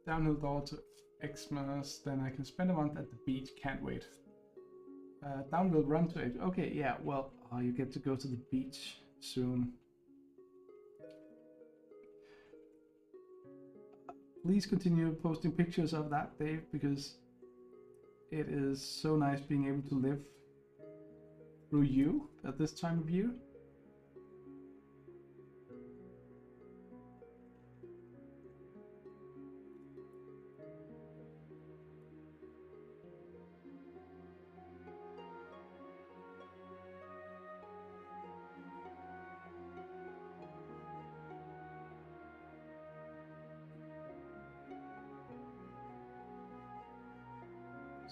Downhill door to Xmas, then I can spend a month at the beach. Can't wait. Downhill run to it. Okay, yeah, well, you get to go to the beach soon. Please continue posting pictures of that, Dave, because it is so nice being able to live through you at this time of year.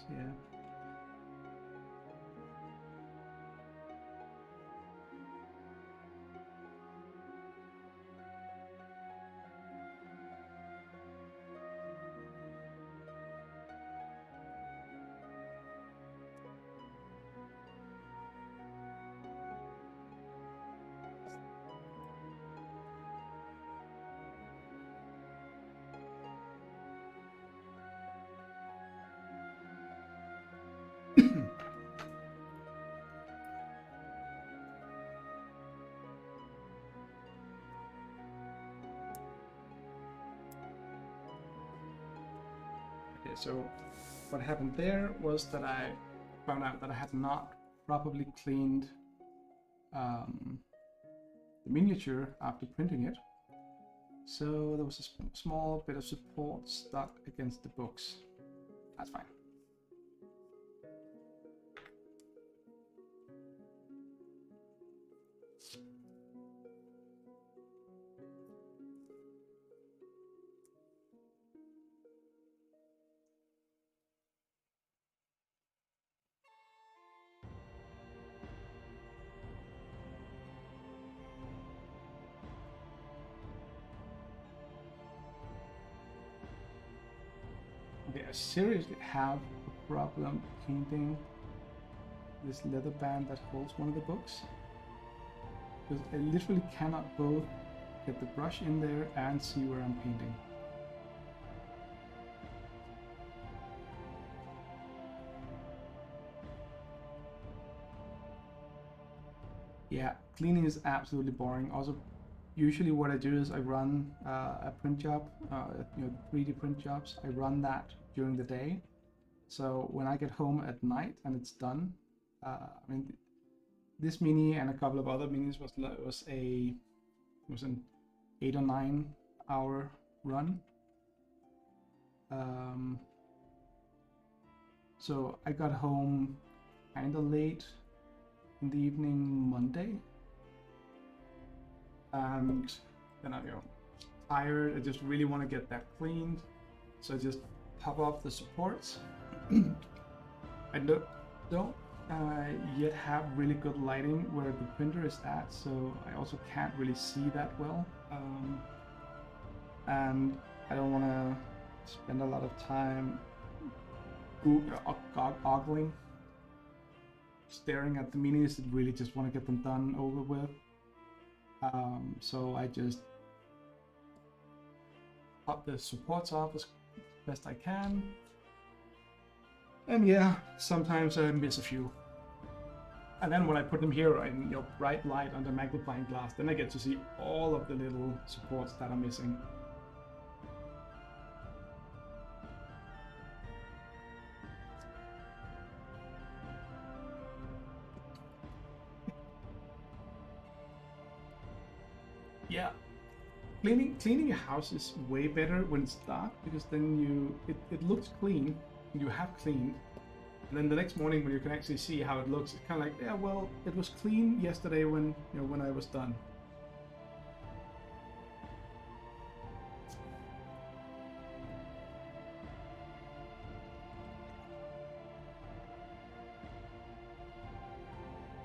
Yeah. Okay, so what happened there was that I found out that I had not properly cleaned the miniature after printing it. So there was a small bit of support stuck against the books. That's fine. Okay, I seriously have a problem painting this leather band that holds one of the books, because I literally cannot both get the brush in there and see where I'm painting. Yeah, cleaning is absolutely boring. Also, usually what I do is I run a print job, 3D print jobs. I run that during the day. So when I get home at night and it's done, I mean, this mini and a couple of other minis was an 8 or 9 hour run. So I got home kind of late in the evening Monday, and then I, tired. I just really want to get that cleaned, so I just pop off the supports. I don't yet have really good lighting where the printer is at, so I also can't really see that well, and I don't want to spend a lot of time ogling, staring at the minis. I really just want to get them done over with. So I just pop the supports off as best I can. And yeah, sometimes I miss a few. And then when I put them here in bright light under magnifying glass, then I get to see all of the little supports that are missing. Yeah, cleaning your house is way better when it's dark, because then it looks clean, you have cleaned, and then the next morning when you can actually see how it looks, it's kind of like, yeah, well, it was clean yesterday when when I was done.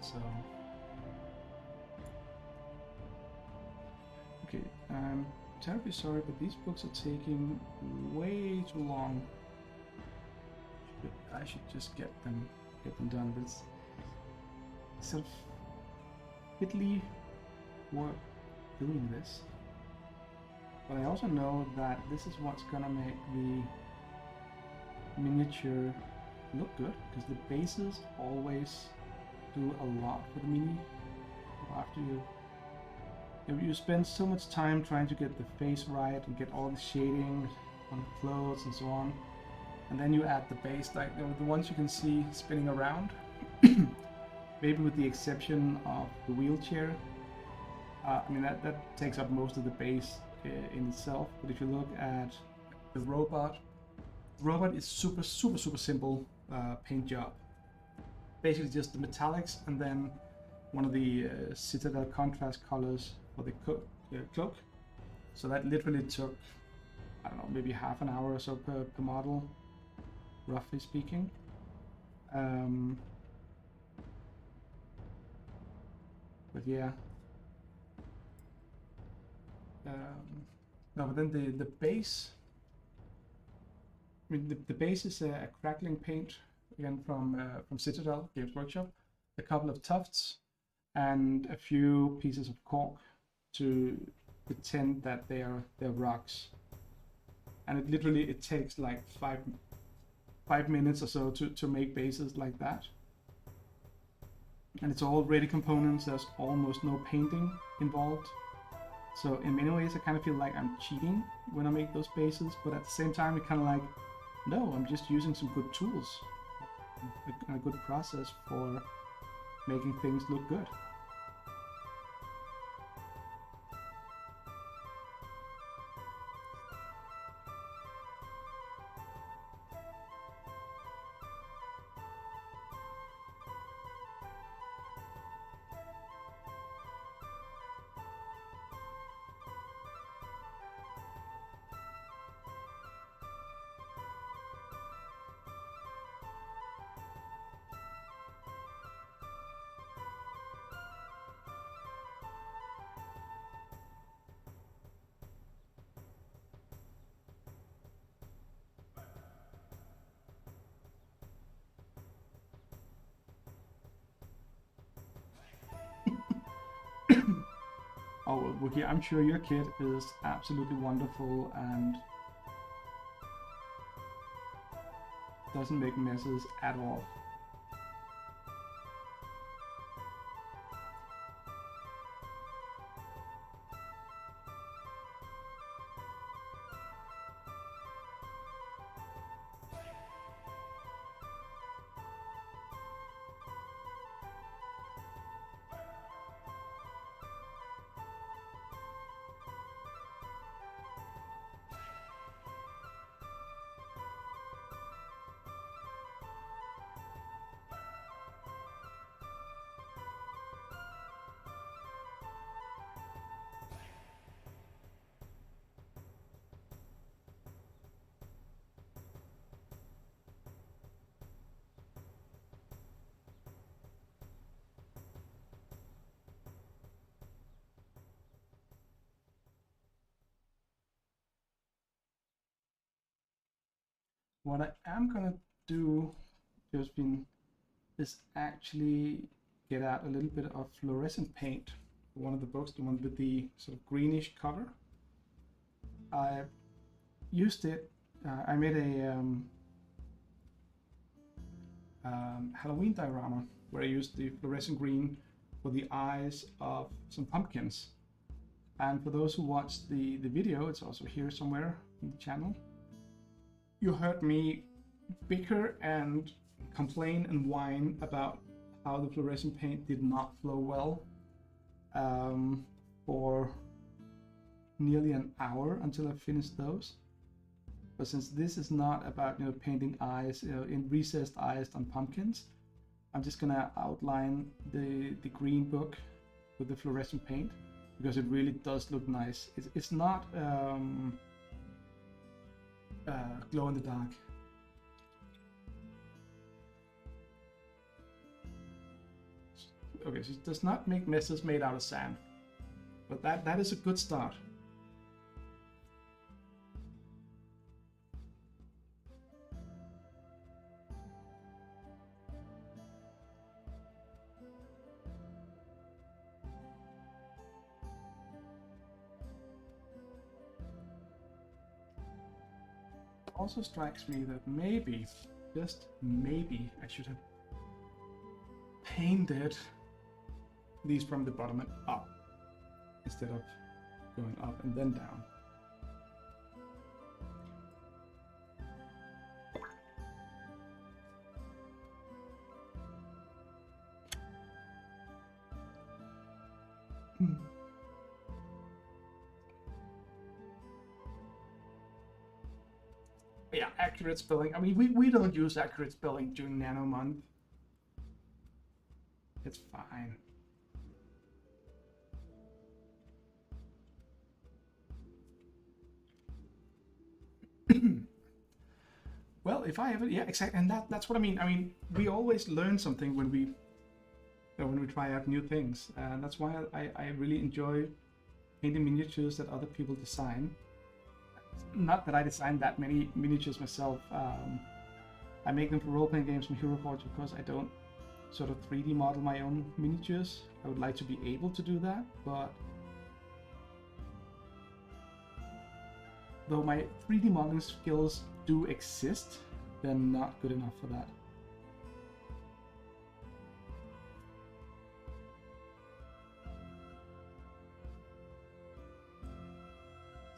So okay, I'm terribly sorry, but these books are taking way too long. I should just get them done, but it's sort of fiddly work doing this. But I also know that this is what's gonna make the miniature look good, because the bases always do a lot for the mini. After you spend so much time trying to get the face right and get all the shading on the clothes and so on, and then you add the base, like the ones you can see spinning around, maybe with the exception of the wheelchair. I mean, that takes up most of the base in itself. But if you look at the robot is super simple paint job. Basically just the metallics and then one of the Citadel contrast colors for the cloak. So that literally took, I don't know, maybe half an hour or so per model, roughly speaking. But yeah. No, but then the base, I mean, the base is a crackling paint, again from Citadel Games Workshop, a couple of tufts, and a few pieces of cork to pretend that they're rocks. And it takes like five minutes or so to make bases like that. And it's all ready components. There's almost no painting involved. So in many ways, I kind of feel like I'm cheating when I make those bases, but at the same time, it's kind of like, no, I'm just using some good tools, a good process for making things look good. Oh, Wookie, I'm sure your kid is absolutely wonderful and doesn't make messes at all. what I am gonna do, Josephine, is actually get out a little bit of fluorescent paint for one of the books, the one with the sort of greenish cover. I used it, I made a Halloween diorama where I used the fluorescent green for the eyes of some pumpkins. And for those who watched the video, it's also here somewhere in the channel, you heard me bicker and complain and whine about how the fluorescent paint did not flow well for nearly an hour until I finished those. But since this is not about painting eyes, in recessed eyes on pumpkins, I'm just gonna outline the green book with the fluorescent paint because it really does look nice. It's not glow in the dark. Okay, so it does not make messes made out of sand, but that is a good start. Also strikes me that maybe, just maybe, I should have painted these from the bottom and up instead of going up and then down. Yeah, accurate spelling. I mean, we don't use accurate spelling during Nano Month. It's fine. Well, if I ever, yeah, exactly, and that's what I mean. I mean, we always learn something when we try out new things, and that's why I really enjoy painting miniatures that other people design. Not that I design that many miniatures myself. I make them for role-playing games and Hero Forge because I don't sort of 3D model my own miniatures. I would like to be able to do that, but though my 3D modeling skills do exist, they're not good enough for that.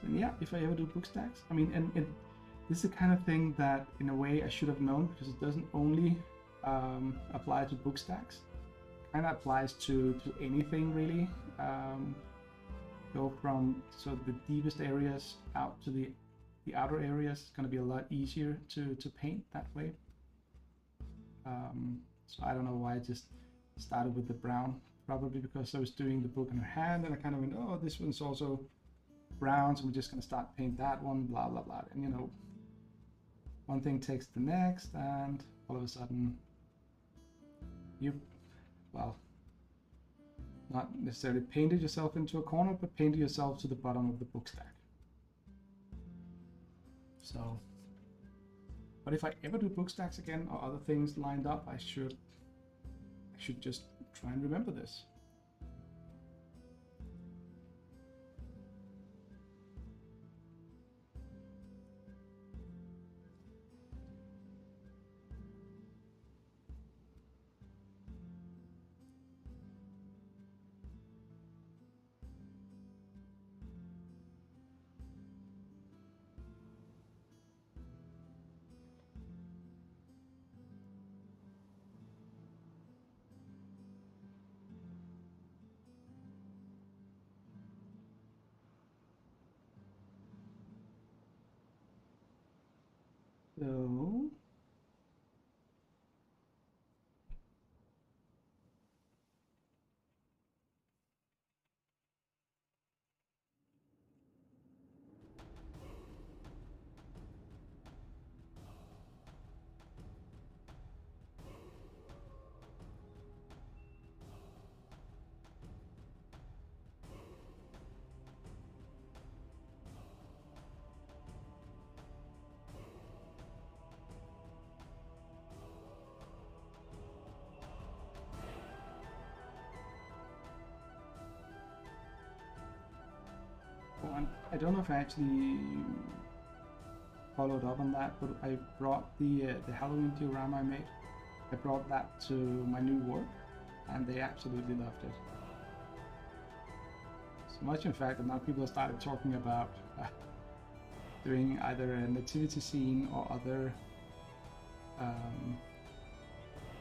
So yeah, if I ever do book stacks, I mean, and this is the kind of thing that in a way I should have known, because it doesn't only apply to book stacks. It kind of applies to anything really. Go from sort of the deepest areas out to the outer areas. It's going to be a lot easier to paint that way. So I don't know why I just started with the brown. Probably because I was doing the book in her hand and I kind of went, oh, this one's also brown, so we're just going to start paint that one, blah blah blah. And you know, one thing takes the next, and all of a sudden you, well, not necessarily painted yourself into a corner, but painted yourself to the bottom of the book stack. So, but if I ever do book stacks again or other things lined up, I should just try and remember this. So I don't know if I actually followed up on that, but I brought the Halloween diorama I made. I brought that to my new work, and they absolutely loved it. So much, in fact, that now people have started talking about doing either a nativity scene or other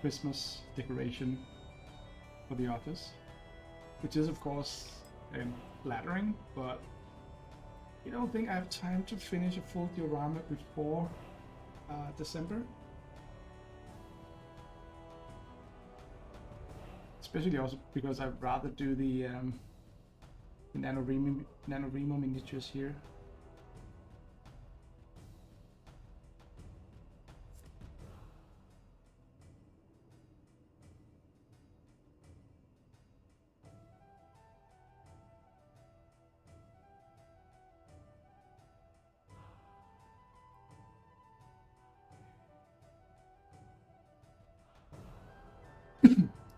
Christmas decoration for the office, which is of course flattering, but I don't think I have time to finish a full diorama before December. Especially also because I'd rather do the NaNoWriMo miniatures here.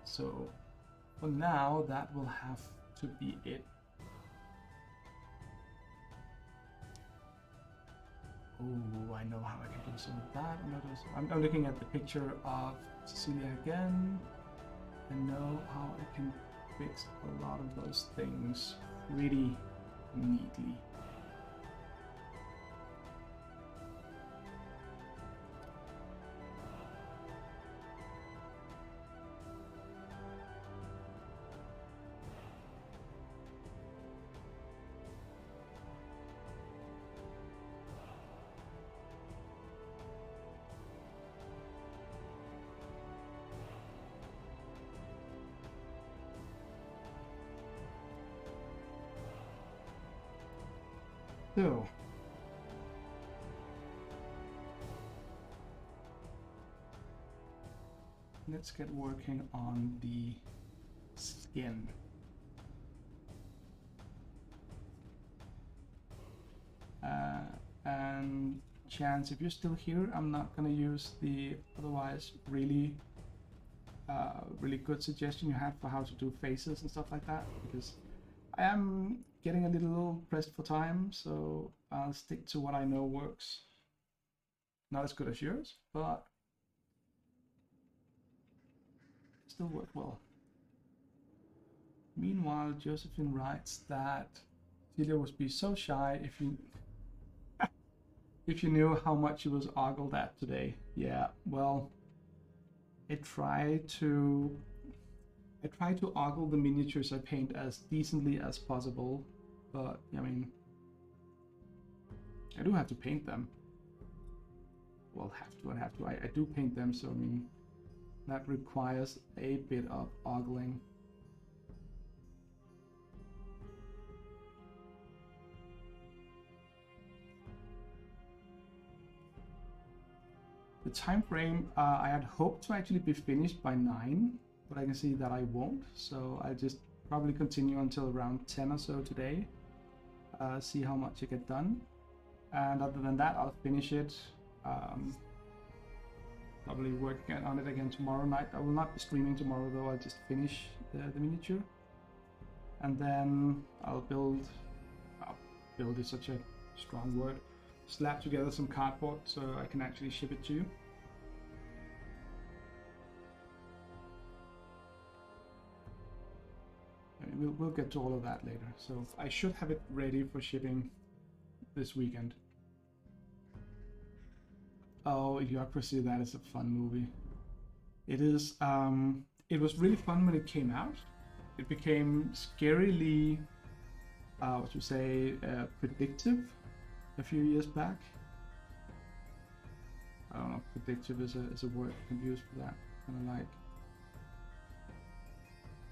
So for now, that will have to be it. Oh, I know how I can do some of that. I'm looking at the picture of Cecilia again. I know how I can fix a lot of those things pretty neatly. So, let's get working on the skin. And Chance, if you're still here, I'm not gonna use the otherwise really good suggestion you have for how to do faces and stuff like that, because I am getting a little pressed for time, so I'll stick to what I know works. Not as good as yours, but still work well. Meanwhile, Josephine writes that Celia would be so shy if you knew how much she was ogled at today. Yeah, well, I try to ogle the miniatures I paint as decently as possible, but I mean, I do have to paint them. Well, I do paint them, so I mean, that requires a bit of ogling. The time frame, I had hoped to actually be finished by 9, but I can see that I won't, so I'll just probably continue until around 10 or so today, see how much I get done, and other than that I'll finish it, probably work on it again tomorrow night. I will not be streaming tomorrow though, I'll just finish the miniature, and then I'll build is such a strong word, slap together some cardboard so I can actually ship it to you. We'll get to all of that later. So I should have it ready for shipping this weekend. Oh, Idiocracy, that is a fun movie. It is. It was really fun when it came out. It became scarily, what you say, predictive a few years back. I don't know, predictive is a word I can use for that. Kind of like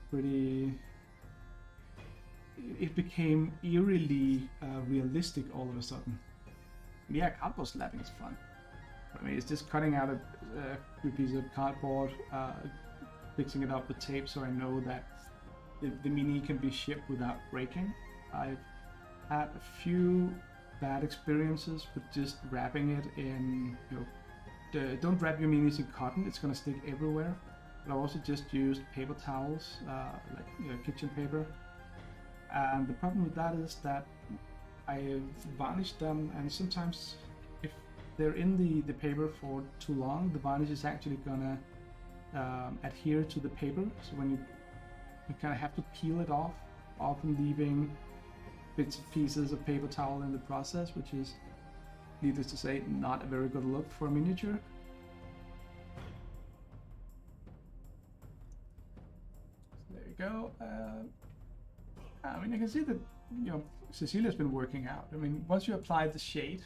pretty. It became eerily realistic all of a sudden. Yeah, cardboard slapping is fun. I mean, it's just cutting out a few pieces of cardboard, fixing it up with tape so I know that the mini can be shipped without breaking. I've had a few bad experiences with just wrapping it in, don't wrap your minis in cotton, it's gonna stick everywhere. But I also just used paper towels, like kitchen paper. And the problem with that is that I varnish them, and sometimes if they're in the paper for too long, the varnish is actually gonna adhere to the paper. So when you kind of have to peel it off, often leaving bits and pieces of paper towel in the process, which is, needless to say, not a very good look for a miniature. So there you go. I mean, I can see that, you know, Cecilia's been working out. I mean, once you apply the shade,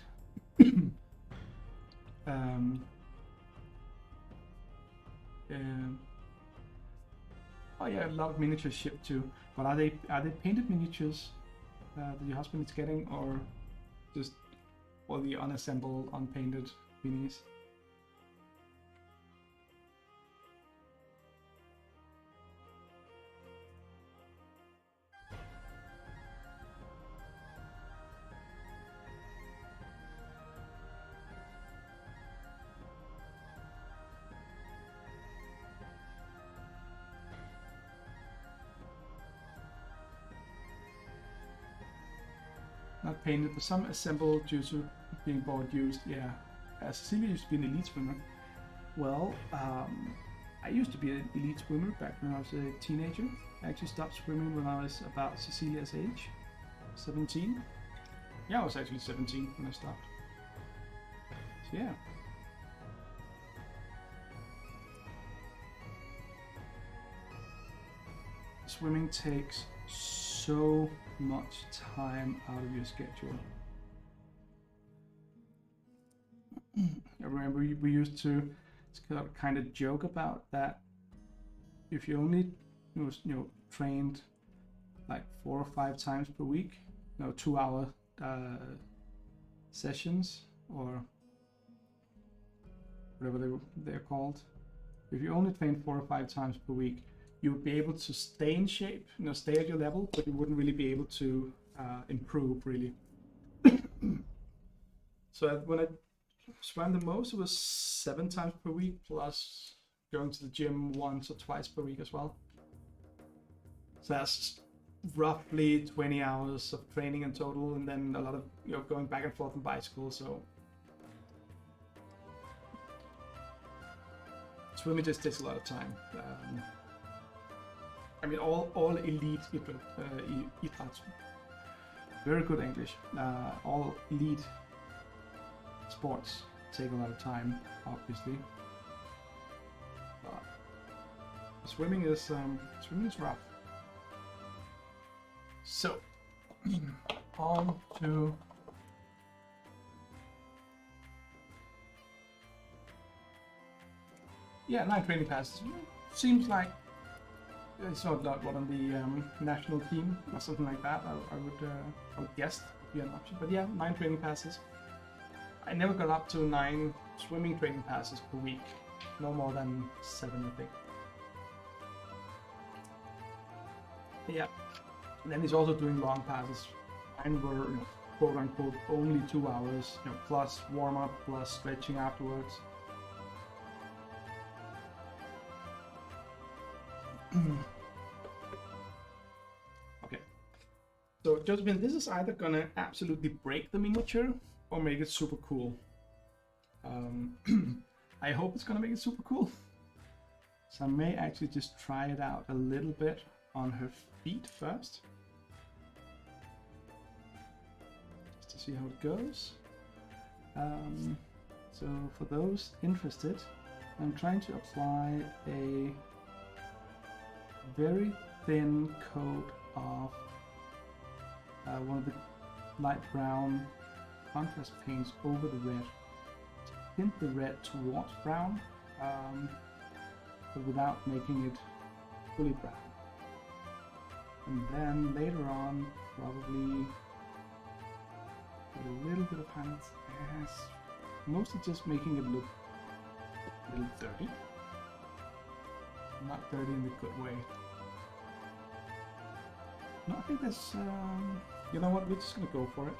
oh yeah, a lot of miniatures shipped too. But are they painted miniatures that your husband is getting, or just all the unassembled, unpainted minis? Not painted, but some assembled due to being bought used. Yeah, Cecilia used to be an elite swimmer. Well, I used to be an elite swimmer back when I was a teenager. I actually stopped swimming when I was about Cecilia's age, 17. Yeah, I was actually 17 when I stopped. So yeah. Swimming takes so much time out of your schedule. I remember we used to kind of joke about that. If you only trained like 4 or 5 times per week, 2-hour sessions, or whatever they're called. If you only train 4 or 5 times per week, you would be able to stay in shape, stay at your level, but you wouldn't really be able to improve really. So when I swam the most, it was 7 times per week, plus going to the gym once or twice per week as well. So that's roughly 20 hours of training in total, and then a lot of going back and forth on bicycle. So swimming just takes a lot of time. I mean, all elite idræts, very good English. All elite sports take a lot of time, obviously. But swimming is rough. So on to yeah, 9 training passes. Seems like it's not one on the national team or something like that. I would guess would be an option. But yeah, 9 training passes. I never got up to 9 swimming training passes per week. No more than 7, I think. Yeah. And then he's also doing long passes. Mine were, quote unquote, only 2 hours, plus warm up, plus stretching afterwards. Okay. So Josephine, this is either gonna absolutely break the miniature or make it super cool. I hope it's gonna make it super cool. So I may actually just try it out a little bit on her feet first, just to see how it goes. So for those interested, I'm trying to apply a very thin coat of one of the light brown contrast paints over the red to tint the red towards brown, but without making it fully brown. And then later on, probably with a little bit of highlights, mostly just making it look a little dirty. Not dirty in the good way. No, I think that's, you know what, we're just gonna go for it.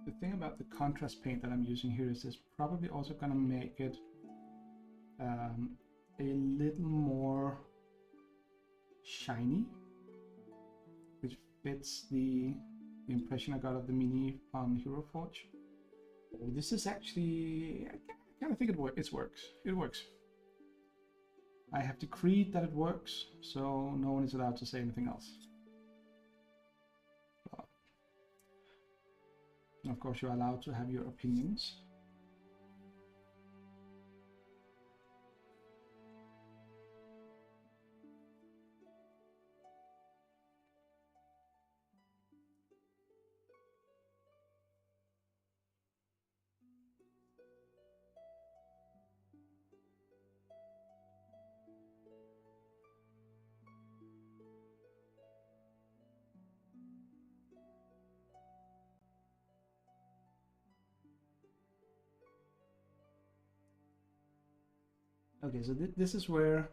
The thing about the contrast paint that I'm using here is it's probably also going to make it a little more shiny, which fits the impression I got of the Mini on Hero Forge. Oh, this is actually, I kind of think it works. It works. I have decreed that it works, so no one is allowed to say anything else. But of course, you're allowed to have your opinions. Okay, so this is where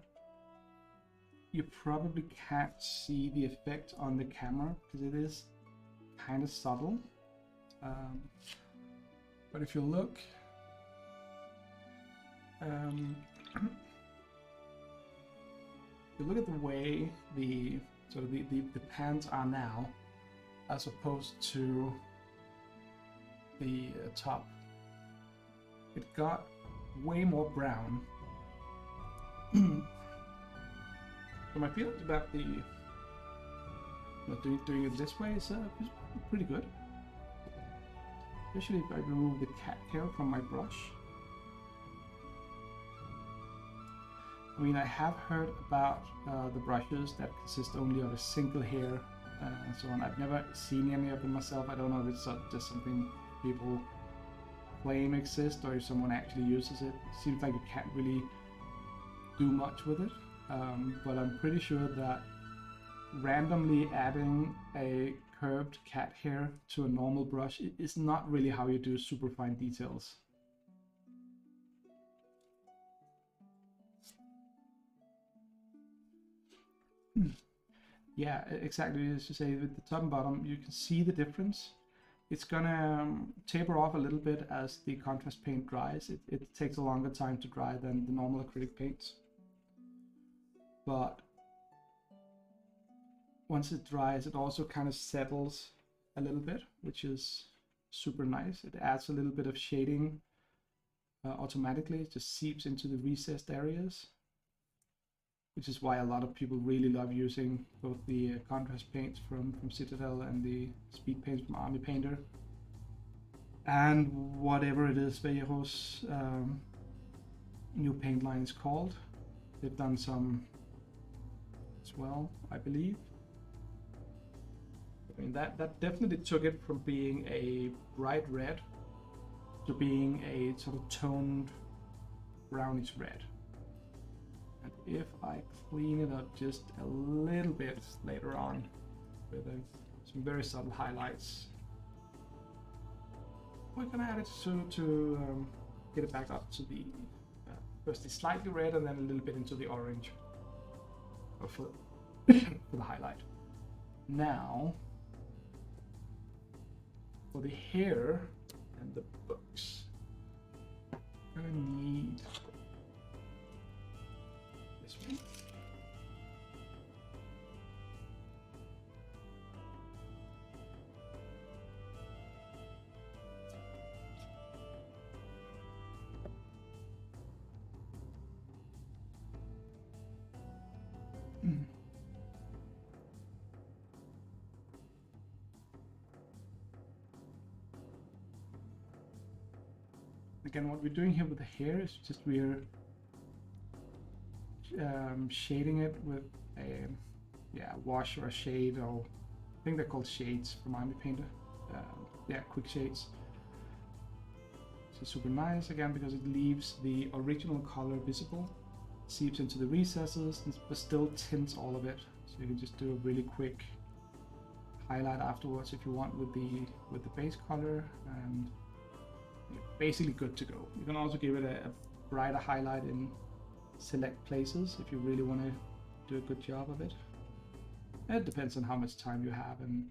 you probably can't see the effect on the camera because it is kind of subtle. But if you look, if you look at the way the pans are now, as opposed to the top, it got way more brown. So my feelings about the doing it this way is pretty good, especially if I remove the cat hair from my brush. I mean, I have heard about the brushes that consist only of a single hair and so on. I've never seen any of them myself. I don't know if it's just something people claim exists or if someone actually uses it. It seems like you can't really do much with it, but I'm pretty sure that randomly adding a curved cat hair to a normal brush is not really how you do super fine details. Yeah, exactly. As you say, with the top and bottom, you can see the difference. It's gonna taper off a little bit as the contrast paint dries. It takes a longer time to dry than the normal acrylic paints. But once it dries, it also kind of settles a little bit, which is super nice. It adds a little bit of shading automatically. It just seeps into the recessed areas, which is why a lot of people really love using both the contrast paints from Citadel and the speed paints from Army Painter. And whatever it is Vallejo's new paint line is called. They've done some as well, I believe. I mean, that definitely took it from being a bright red to being a sort of toned brownish red. And if I clean it up just a little bit later on with some very subtle highlights, we're gonna add it to get it back up to the first the slightly red and then a little bit into the orange for the highlight. Now for the hair and the books, I'm gonna need this one. Again, what we're doing here with the hair is just we're shading it with a wash or a shade, or I think they're called shades from Army Painter. Quick shades. So super nice again because it leaves the original color visible, seeps into the recesses, but still tints all of it. So you can just do a really quick highlight afterwards if you want with the base color, and you're basically good to go. You can also give it a brighter highlight in select places if you really want to do a good job of it. It depends on how much time you have, and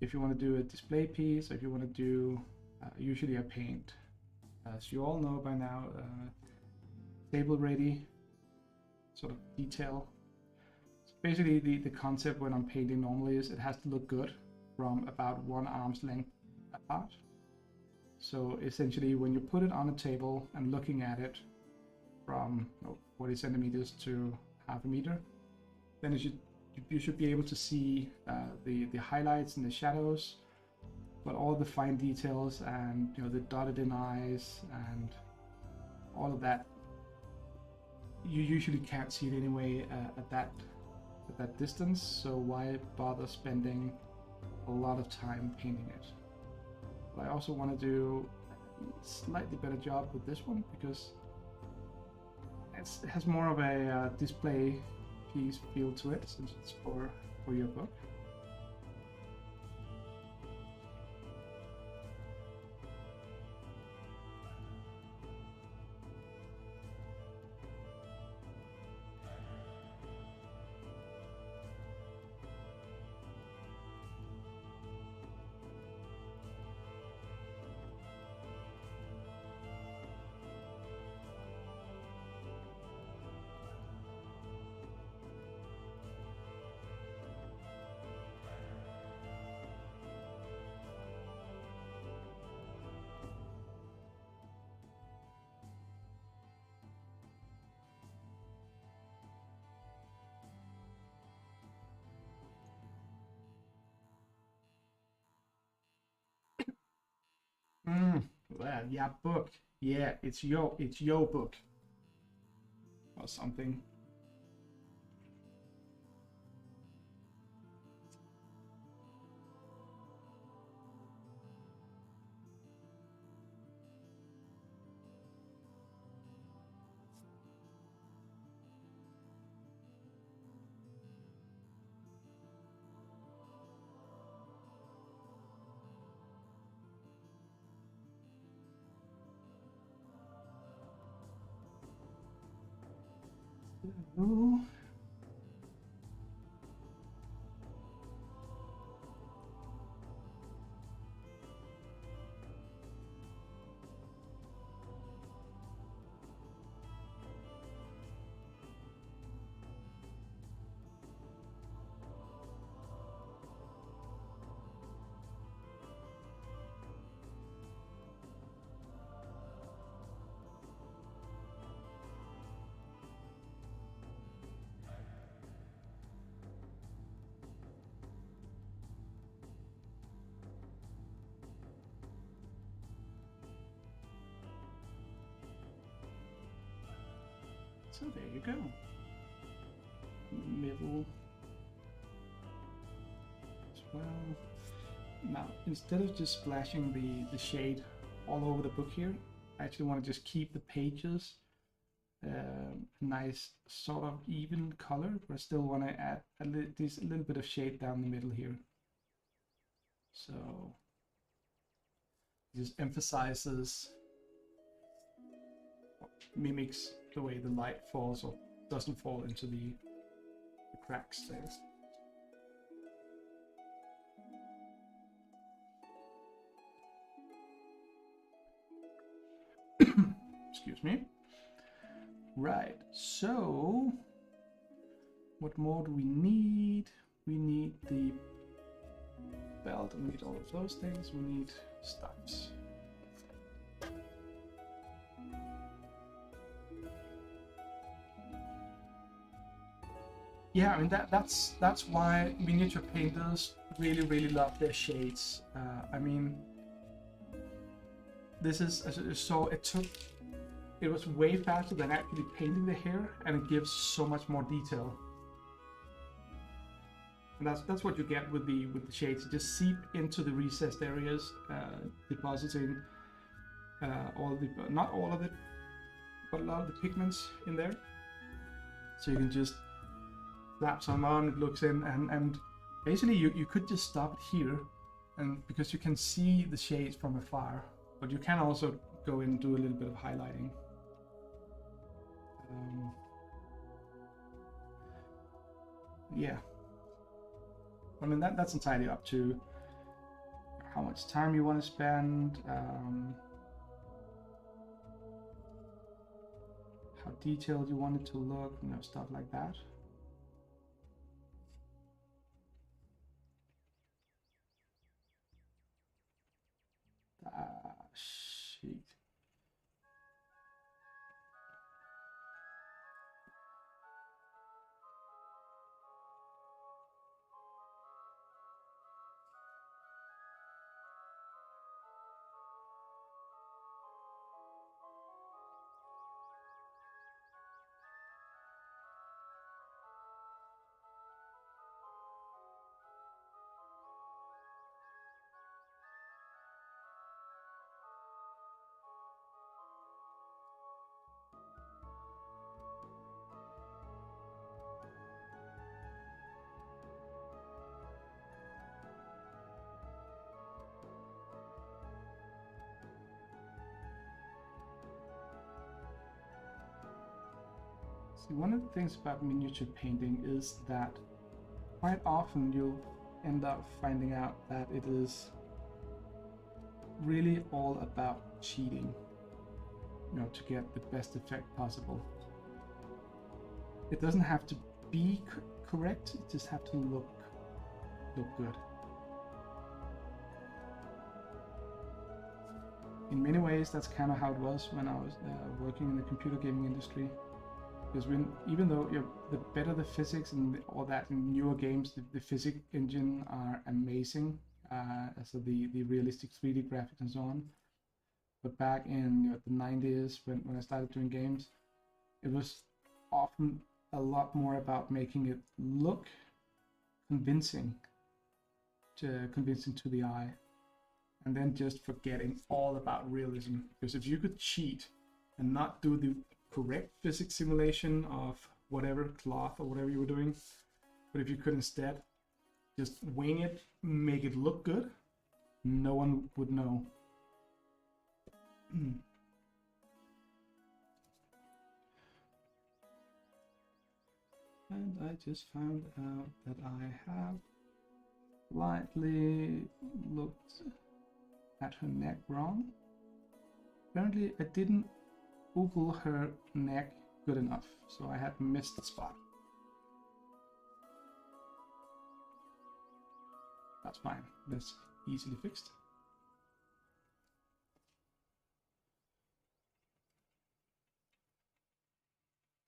if you want to do a display piece, or if you want to do usually a paint. As you all know by now, table ready sort of detail. So basically the concept when I'm painting normally is it has to look good from about 1 arm's length apart. So essentially when you put it on a table and looking at it from 40 centimeters to half a meter, then you should be able to see the highlights and the shadows, but all the fine details and the dotted in eyes and all of that, you usually can't see it anyway at that distance. So why bother spending a lot of time painting it? But I also want to do a slightly better job with this one because it has more of a display piece feel to it, since it's for your book. Well, yeah, book. Yeah, it's your book or something. Ooh. So there you go. Middle as well. Now, instead of just splashing the shade all over the book here, I actually want to just keep the pages nice sort of even color, but I still want to add a little bit of shade down the middle here. So just emphasizes, mimics the way the light falls or doesn't fall into the cracks there. Excuse me. Right, so what more do we need? We need the belt, we need all of those things, we need stuffs. Yeah, I mean that's why miniature painters really love their shades. I mean, this is so it was way faster than actually painting the hair, and it gives so much more detail. And that's what you get with the shades. You just seep into the recessed areas, depositing not all of it, but a lot of the pigments in there. So you can just slap some on, it looks in, and basically you could just stop it here, and because you can see the shades from afar, but you can also go in and do a little bit of highlighting. Yeah, I mean that's entirely up to how much time you want to spend, how detailed you want it to look, you know, stuff like that. Shit. See, one of the things about miniature painting is that quite often you'll end up finding out that it is really all about cheating, you know, to get the best effect possible. It doesn't have to be correct, it just have to look good. In many ways, that's kind of how it was when I was working in the computer gaming industry. Because even though the better the physics and all that in newer games, the physics engine are amazing, so the realistic 3D graphics and so on. But back in the 90s, when I started doing games, it was often a lot more about making it look convincing to the eye, and then just forgetting all about realism. Because if you could cheat and not do the correct physics simulation of whatever cloth or whatever you were doing, but if you could instead just wing it, make it look good, no one would know. And I just found out that I have slightly looked at her neck wrong. Apparently I didn't oogle her neck good enough, so I had missed the spot. That's fine, that's easily fixed.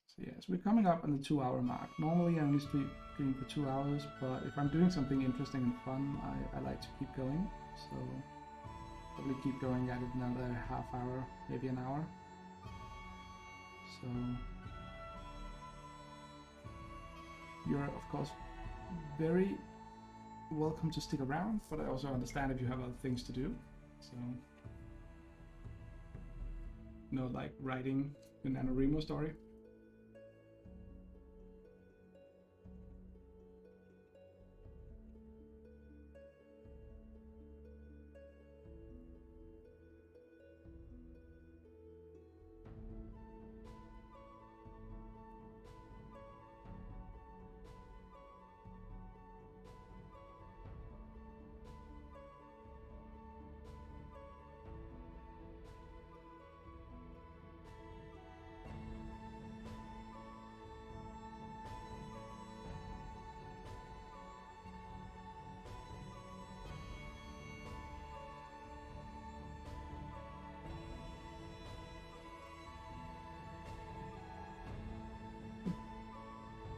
So yes, we're coming up on the 2-hour mark. Normally I only stream for 2 hours, but if I'm doing something interesting and fun, I like to keep going. So probably keep going at it another half hour, maybe an hour. So you're of course very welcome to stick around, but I also understand if you have other things to do. So, you know, like writing the NaNoWriMo story.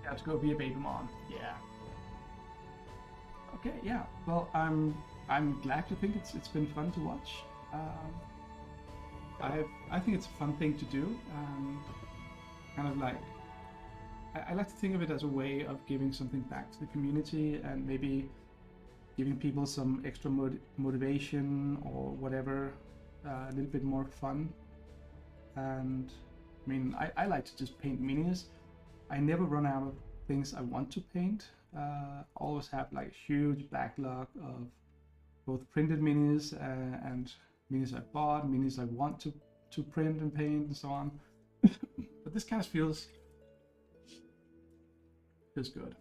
You have to go be a baby mom. Yeah. Okay. Yeah. Well, I'm glad to think it's been fun to watch. I think it's a fun thing to do. Kind of like I like to think of it as a way of giving something back to the community and maybe giving people some extra motivation or whatever, a little bit more fun. And I mean, I like to just paint minis. I never run out of things I want to paint. always have like a huge backlog of both printed minis and minis I bought, minis I want to print and paint and so on. But this kind of feels good.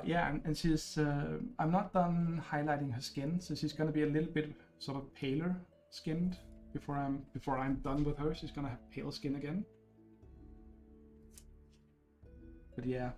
Yeah, and she's I'm not done highlighting her skin, so she's gonna be a little bit sort of paler skinned before I'm done with her. She's gonna have pale skin again. But yeah.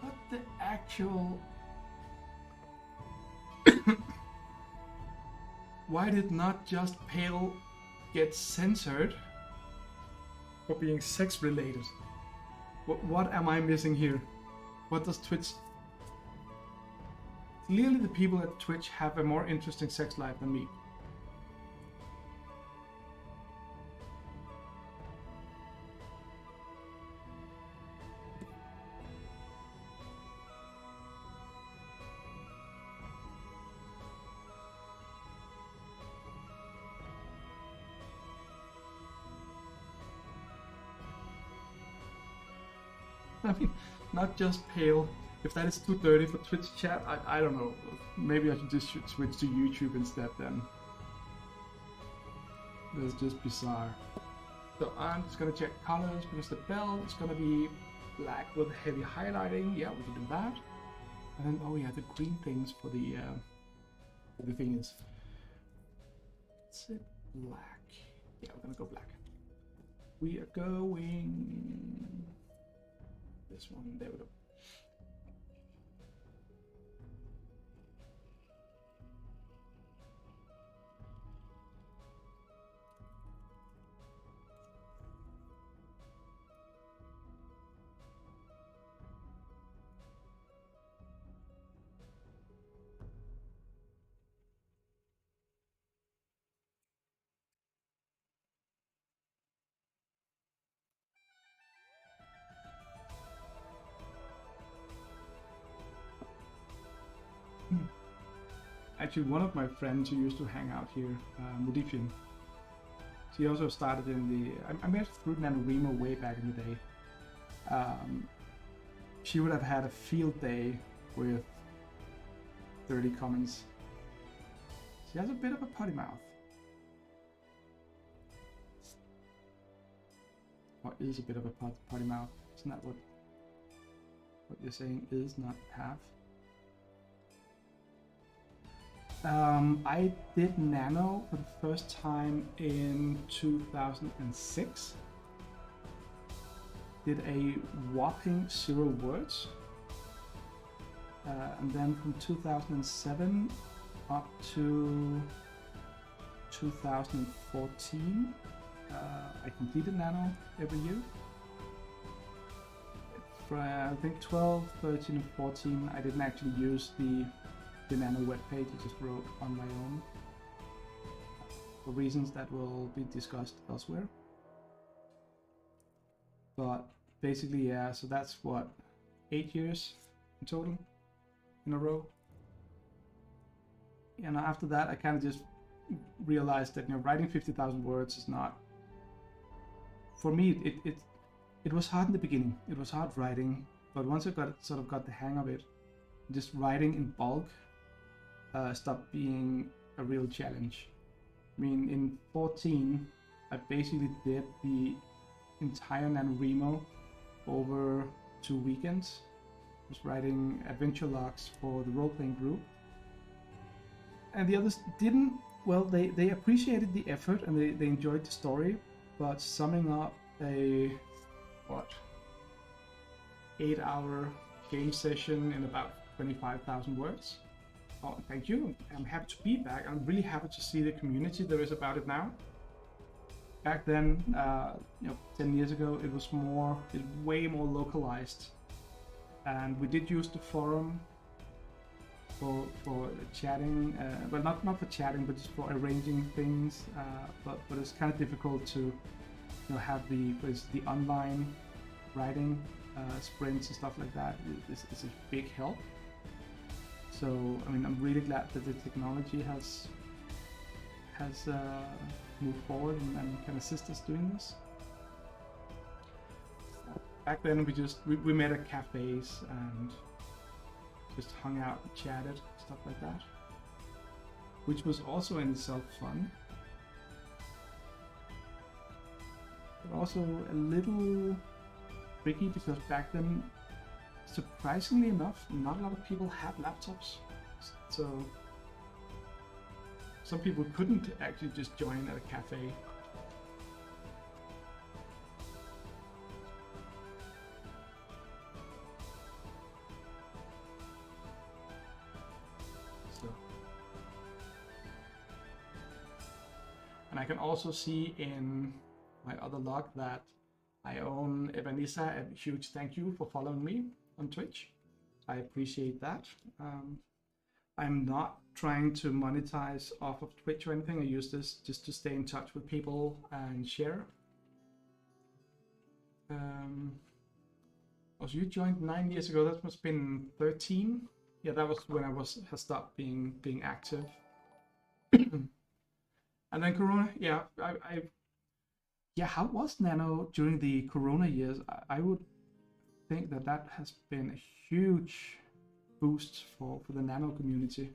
What the actual... Why did not just pale get censored for being sex related? What am I missing here? What does Twitch... Clearly the people at Twitch have a more interesting sex life than me. I mean, not just pale. If that is too dirty for Twitch chat, I don't know. Maybe I should switch to YouTube instead then. That's just bizarre. So I'm just gonna check colors because the belt is gonna be black with heavy highlighting. Yeah, we can do that. And then, oh yeah, the green things for the thing is. Is it black? Yeah, we're gonna go black. We are going... This one, there we go. Actually, one of my friends who used to hang out here, Modifian, she also started in the... I met through NaNoWriMo way back in the day. She would have had a field day with 30 comments. She has a bit of a potty mouth. Or is a bit of a potty mouth. Isn't that what you're saying is, not have? I did Nano for the first time in 2006. Did a whopping 0 words. And then from 2007 up to 2014, I completed Nano every year. For I think 12, 13 and 14 I didn't actually use the Nano webpage, I just wrote on my own for reasons that will be discussed elsewhere. But basically, yeah, so that's what, 8 years in total in a row. And after that I kind of just realized that, you know, writing 50,000 words is not, for me, it was hard in the beginning. It was hard writing, but once I got the hang of it, just writing in bulk stopped being a real challenge. I mean, in 14, I basically did the entire NaNoWriMo over 2 weekends. I was writing adventure logs for the role-playing group. And the others didn't, well, they appreciated the effort and they enjoyed the story, but summing up a, 8-hour game session in about 25,000 words. Oh, thank you. I'm happy to be back. I'm really happy to see the community there is about it now. back then, 10 years ago, it was way more localized, and we did use the forum for chatting, but not for chatting, but just for arranging things. But it's kind of difficult to have the online writing sprints and stuff like that. It's a big help. So I mean, I'm really glad that the technology has moved forward and can assist us doing this. Back then we met at cafes and just hung out and chatted, stuff like that, which was also in itself fun, but also a little tricky because back then, surprisingly enough, not a lot of people had laptops, so some people couldn't actually just join at a cafe. And I can also see in my other log that I own Evanisa. A huge thank you for following me on Twitch. I appreciate that. I'm not trying to monetize off of Twitch or anything. I use this just to stay in touch with people and share. Also, you joined 9 years ago. That must have been 13. Yeah, that was when I had stopped being active. And then Corona, yeah, how was Nano during the Corona years? I would think that has been a huge boost for the Nano community.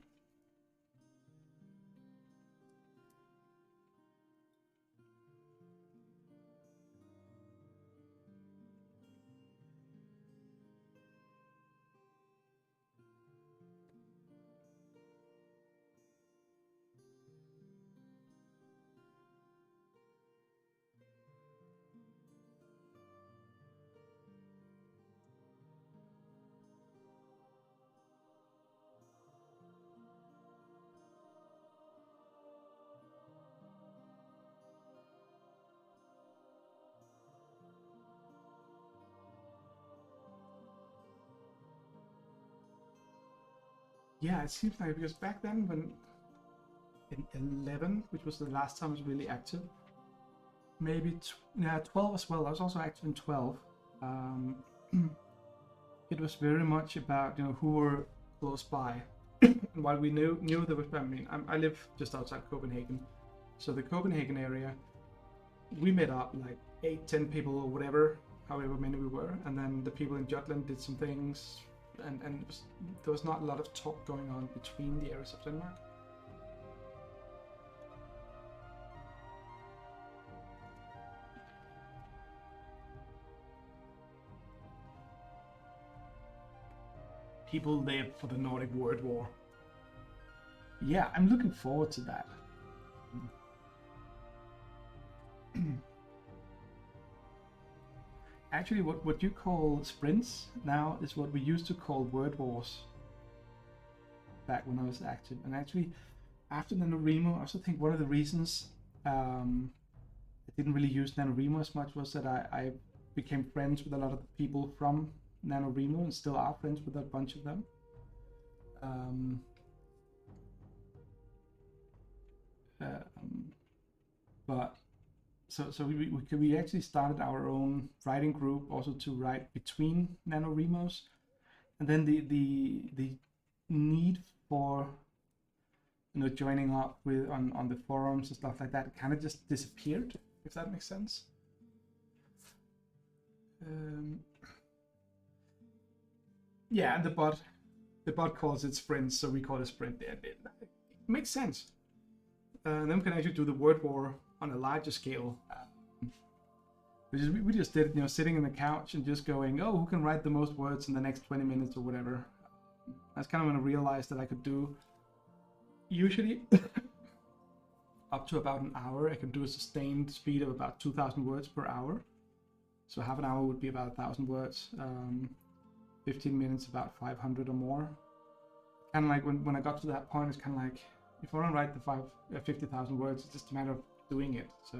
Yeah, it seems like, because back then when in 11, which was the last time I was really active, maybe 12 as well. I was also active in 12. It was very much about who were close by. And while we knew there was, I live just outside Copenhagen, so the Copenhagen area, we met up like 8-10 people or whatever, however many we were, and then the people in Jutland did some things. And there was not a lot of talk going on between the areas of Denmark. People live for the Nordic Word War. Yeah, I'm looking forward to that. Actually, what you call sprints now is what we used to call word wars back when I was active. And actually, after NaNoWriMo, I also think one of the reasons I didn't really use NaNoWriMo as much was that I became friends with a lot of the people from NaNoWriMo and still are friends with a bunch of them. But so we actually started our own writing group also to write between NaNoWriMos, and then the need for joining up with on the forums and stuff like that kind of just disappeared, if that makes sense. Yeah, and the bot calls it sprints, so we call it sprint. It makes sense. And then we can actually do the word war on a larger scale. We just did, sitting on the couch and just going, oh, who can write the most words in the next 20 minutes or whatever. That's kind of when I realized that I could do usually up to about an hour. I can do a sustained speed of about 2,000 words per hour. So half an hour would be about 1,000 words. 15 minutes, about 500 or more. Kind of like when I got to that point, it's kind of like, if I want to write the 50,000 words, it's just a matter of doing it. So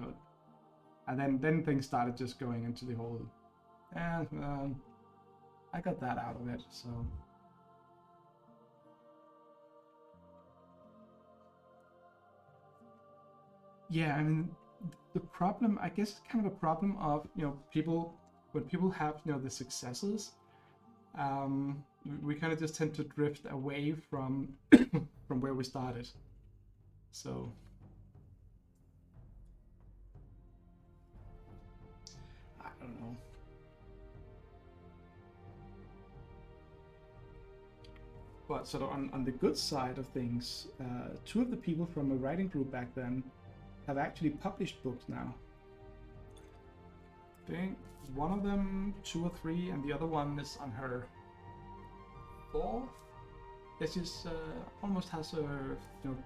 And then things started just going into the whole, and I got that out of it. So yeah, I mean, the problem, I guess, it's kind of a problem of, you know, people, when people have, you know, the successes, we kind of just tend to drift away from from where we started. So I don't know. But sort of on the good side of things, two of the people from a writing group back then have actually published books now. I think one of them 2 or 3, and the other one is on her 4th. Yeah, she's almost has her, you know,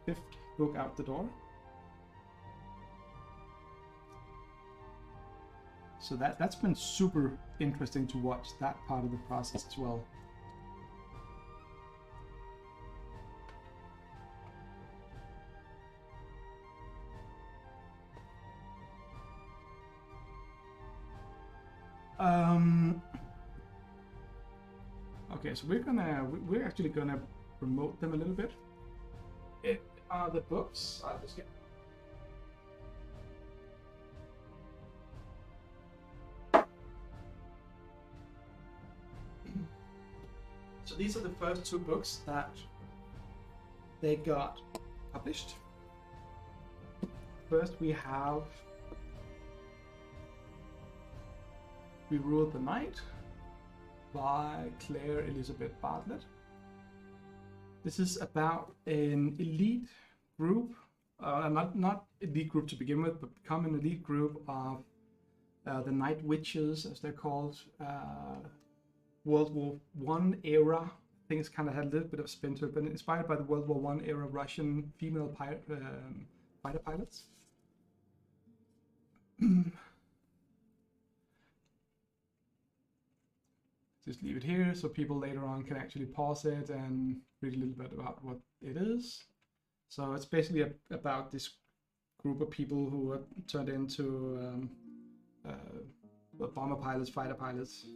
5th book out the door. So that's been super interesting to watch that part of the process as well. Okay, so we're actually gonna promote them a little bit. It are the books. I'll just get. So these are the first 2 books that they got published. First we have We Ruled the Night by Claire Elizabeth Bartlett. This is about an elite group, not elite group to begin with, but become an elite group of the Night Witches, as they're called. World War I era. Things kind of had a little bit of spin to it, but inspired by the World War I era Russian female fighter pilots. Just leave it here so people later on can actually pause it and read a little bit about what it is. So it's basically about this group of people who are turned into bomber pilots, fighter pilots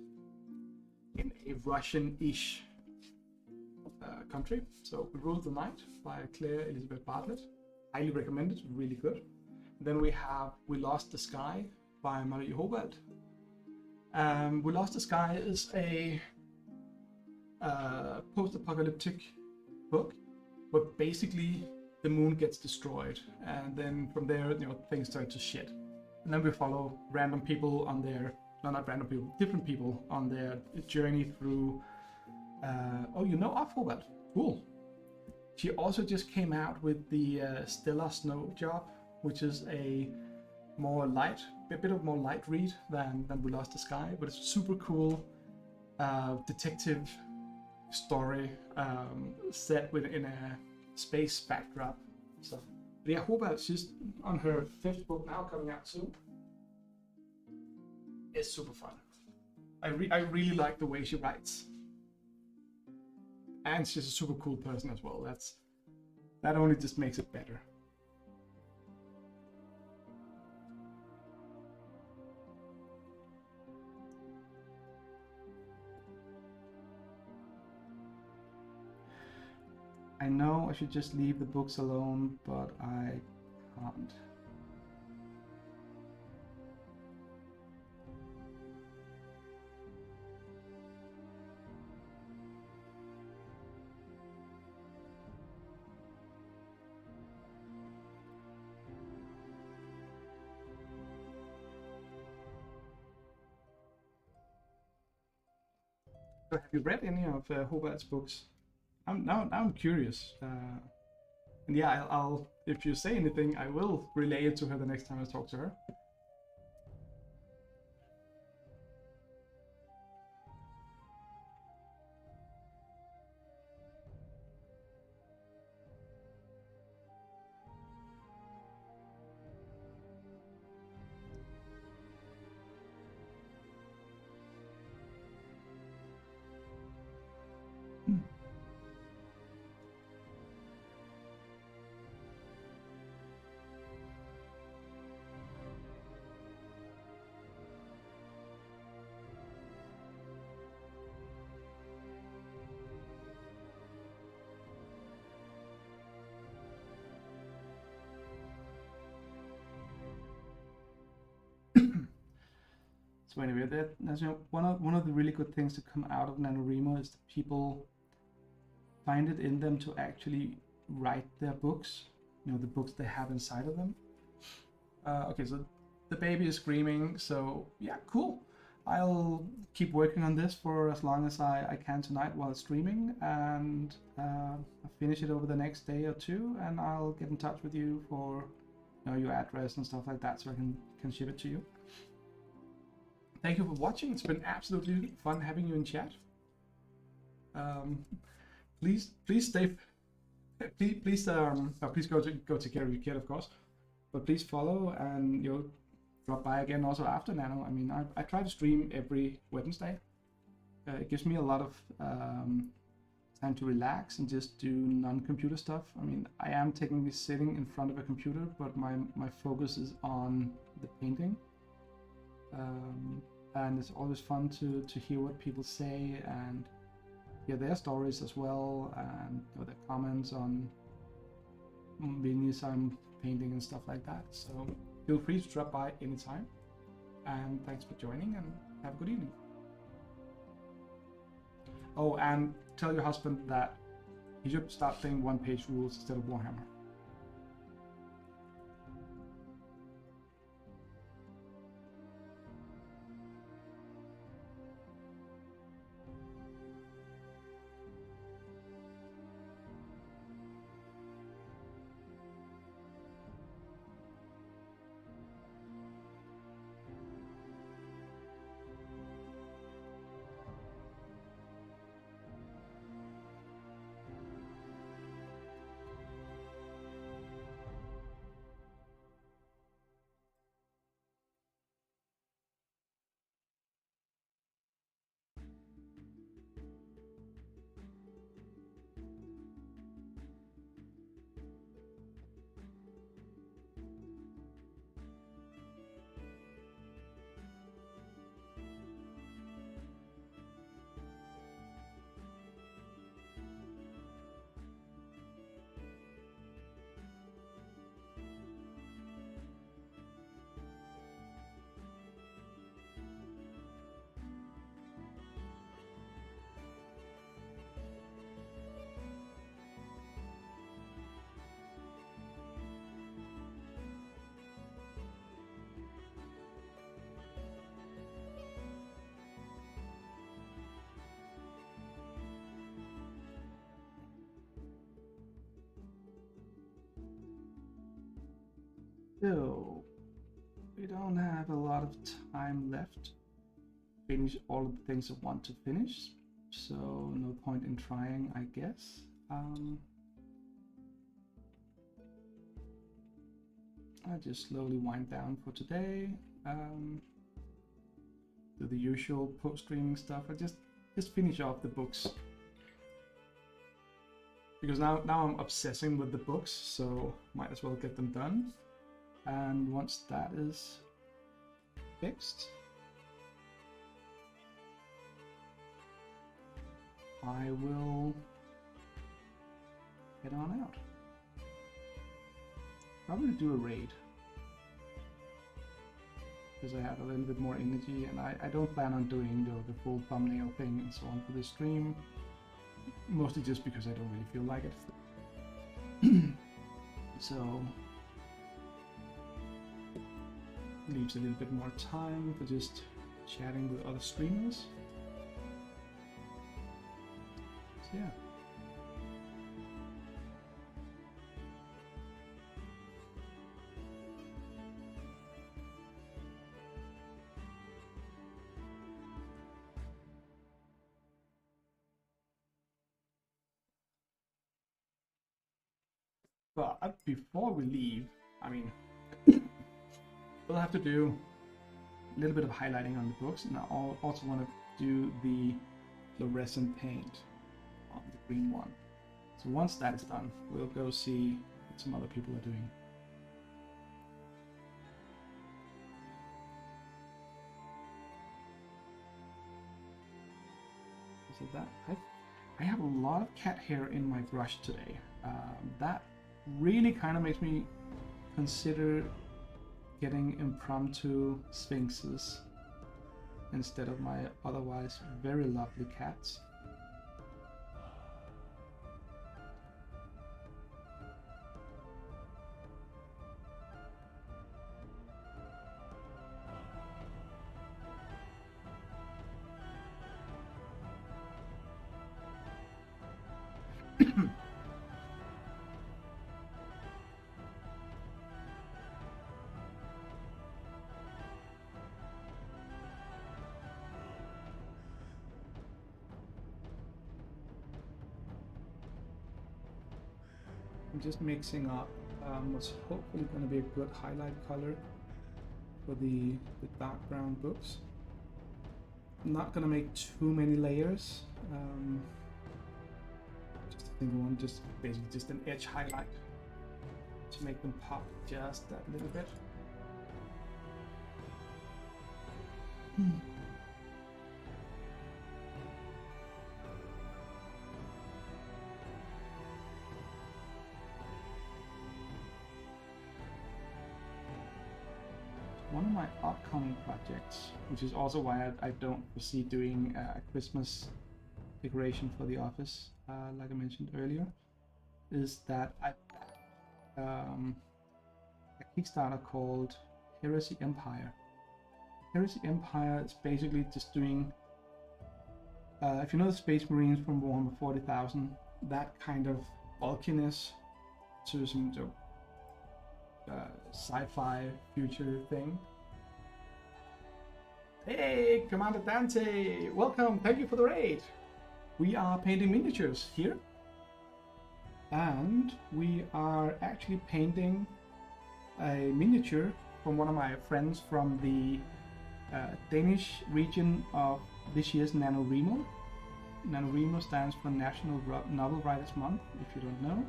in a Russian-ish country. So We Ruled the Night by Claire Elizabeth Bartlett. Highly recommended, really good. Then we have We Lost the Sky by Marie Hobart. We Lost the Sky is a post-apocalyptic book, but basically the moon gets destroyed, and then from there, you know, things turn to shit. And then we follow random people on their, no, not random people, different people on their journey through. Oh, you know of Hobart? Cool. She also just came out with the Stellar Snow Job, which is a bit of more light read than We Lost the Sky, but it's a super cool detective story set within a space backdrop. So yeah, Hobart, she's on her 5th book now, coming out soon. It's super fun. I really like the way she writes, and she's a super cool person as well. That only just makes it better. I know I should just leave the books alone, but I can't. So have you read any of Hobart's books? Now I'm curious. And yeah, I'll if you say anything, I will relay it to her the next time I talk to her. So anyway, that's one of the really good things to come out of NaNoWriMo is that people find it in them to actually write their books, the books they have inside of them. Okay, so the baby is screaming, so yeah, cool. I'll keep working on this for as long as I can tonight while it's streaming, and I'll finish it over the next day or two, and I'll get in touch with you for your address and stuff like that, so I can ship it to you. Thank you for watching. It's been absolutely fun having you in chat. Please stay. Please go take care of your kid, of course. But please follow and drop by again also after Nano. I mean, I try to stream every Wednesday. It gives me a lot of time to relax and just do non-computer stuff. I mean, I am technically sitting in front of a computer, but my focus is on the painting. And it's always fun to hear what people say and hear their stories as well, and their comments on venues I'm painting and stuff like that. So feel free to drop by anytime, and thanks for joining, and have a good evening. Oh, and tell your husband that he should start playing one-page rules instead of Warhammer. So we don't have a lot of time left to finish all of the things I want to finish, so no point in trying, I guess. I just slowly wind down for today. Do the usual post-streaming stuff. I just finish off the books, because now I'm obsessing with the books, so might as well get them done. And once that is fixed, I will head on out. Probably do a raid, because I have a little bit more energy, and I don't plan on doing the full thumbnail thing and so on for this stream, mostly just because I don't really feel like it. So leaves a little bit more time for just chatting with other streamers. So yeah. But before we leave, I mean, we'll have to do a little bit of highlighting on the books, and I also want to do the fluorescent paint on the green one. So once that is done, we'll go see what some other people are doing. So that I have a lot of cat hair in my brush today. That really kind of makes me consider getting impromptu sphinxes instead of my otherwise very lovely cats. I'm just mixing up what's hopefully going to be a good highlight color for the dark brown books. I'm not going to make too many layers. Just a single one, just basically just an edge highlight to make them pop just that little bit. One of my upcoming projects, which is also why I don't foresee doing a Christmas decoration for the office, like I mentioned earlier, is that I a Kickstarter called Heresy Empire. Heresy Empire is basically just doing, if you know the Space Marines from Warhammer 40,000, that kind of bulkiness to some sci-fi future thing. Hey, Commander Dante! Welcome! Thank you for the raid! We are painting miniatures here. And we are actually painting a miniature from one of my friends from the Danish region of this year's NaNoWriMo. NaNoWriMo stands for National Novel Writers Month, if you don't know.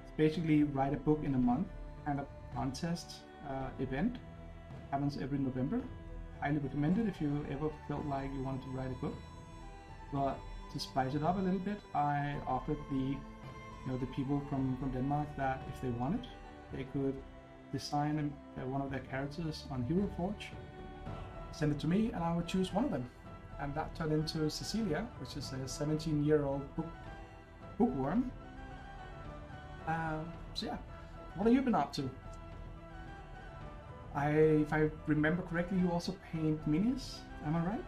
It's basically write a book in a month, kind of contest event. Happens every November. Highly recommended if you ever felt like you wanted to write a book. But to spice it up a little bit, I offered the people from Denmark that if they wanted, they could design one of their characters on Hero Forge, send it to me, and I would choose one of them. And that turned into Cecilia, which is a 17-year-old bookworm. So yeah, what have you been up to? If I remember correctly, you also paint minis, am I right?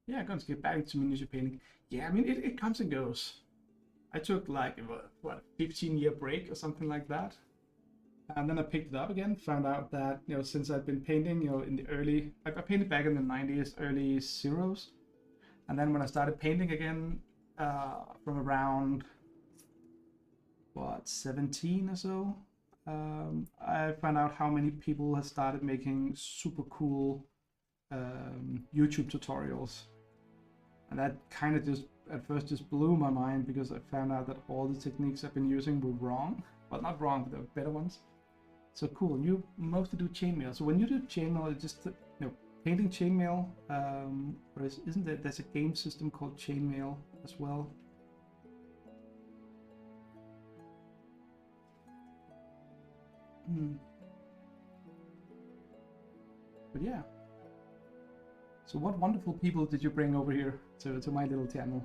Yeah, I'm going to get back into miniature painting. Yeah, I mean, it comes and goes. I took like, what, a 15-year break or something like that. And then I picked it up again, found out that, since I've been painting, in the early, I painted back in the 90s, early zeros. And then when I started painting again, from around, 17 or so, I found out how many people have started making super cool YouTube tutorials. And that kind of just, at first, just blew my mind, because I found out that all the techniques I've been using were wrong. Well, not wrong, but there were better ones. So cool, you mostly do chainmail. So when you do chainmail, it's just, painting chainmail, or isn't there, there's a game system called chainmail as well. But yeah. So what wonderful people did you bring over here to my little channel?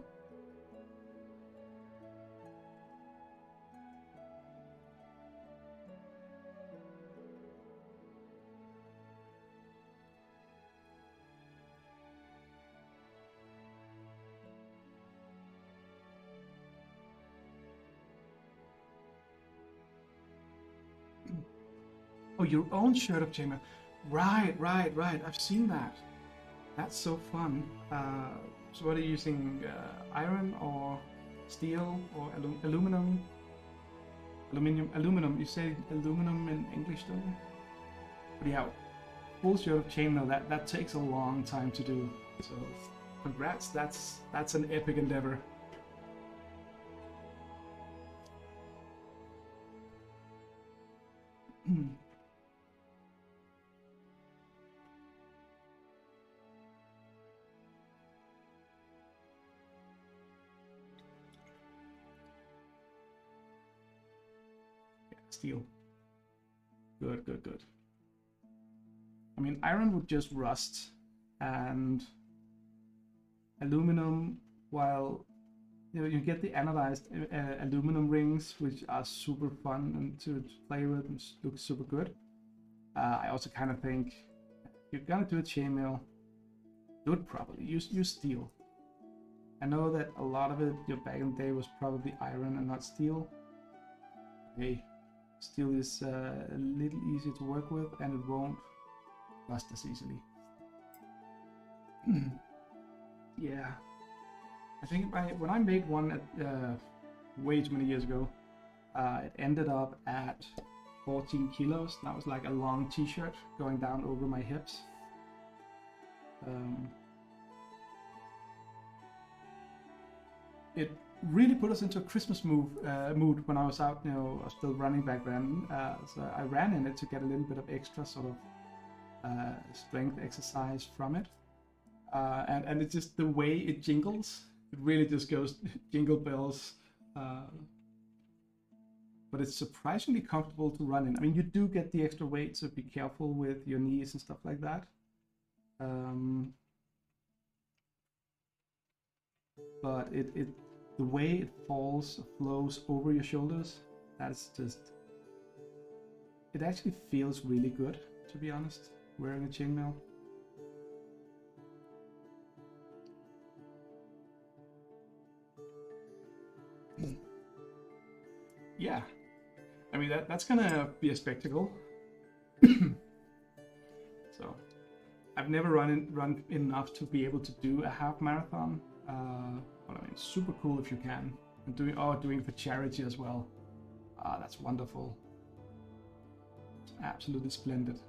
Oh, your own shirt of chainmail. Right. I've seen that. That's so fun. So what are you using? Iron or steel or aluminum? Aluminum. You say aluminum in English, don't you? But yeah, full shirt of chainmail. That takes a long time to do. So, congrats. That's an epic endeavor. 。Steel. Good, good, good. I mean, iron would just rust, and aluminum, while you get the anodized aluminum rings, which are super fun and to play with and look super good. I also kind of think if you're gonna do a chainmail, do it properly. Use steel. I know that a lot of it back in the day was probably iron and not steel. Hey, steel is a little easier to work with, and it won't rust as easily. Yeah, I think when I made one at way too many years ago, it ended up at 14 kilos. That was like a long t-shirt going down over my hips. It really put us into a Christmas mood when I was out, I was still running back then. So I ran in it to get a little bit of extra sort of strength exercise from it. And it's just the way it jingles. It really just goes jingle bells. But it's surprisingly comfortable to run in. I mean, you do get the extra weight, so be careful with your knees and stuff like that. But the way it flows over your shoulders, that's just, it actually feels really good, to be honest, wearing a chainmail. Yeah, I mean that's gonna be a spectacle. So I've never run enough to be able to do a half marathon, but I mean, super cool if you can. And doing for charity as well. That's wonderful. Absolutely splendid.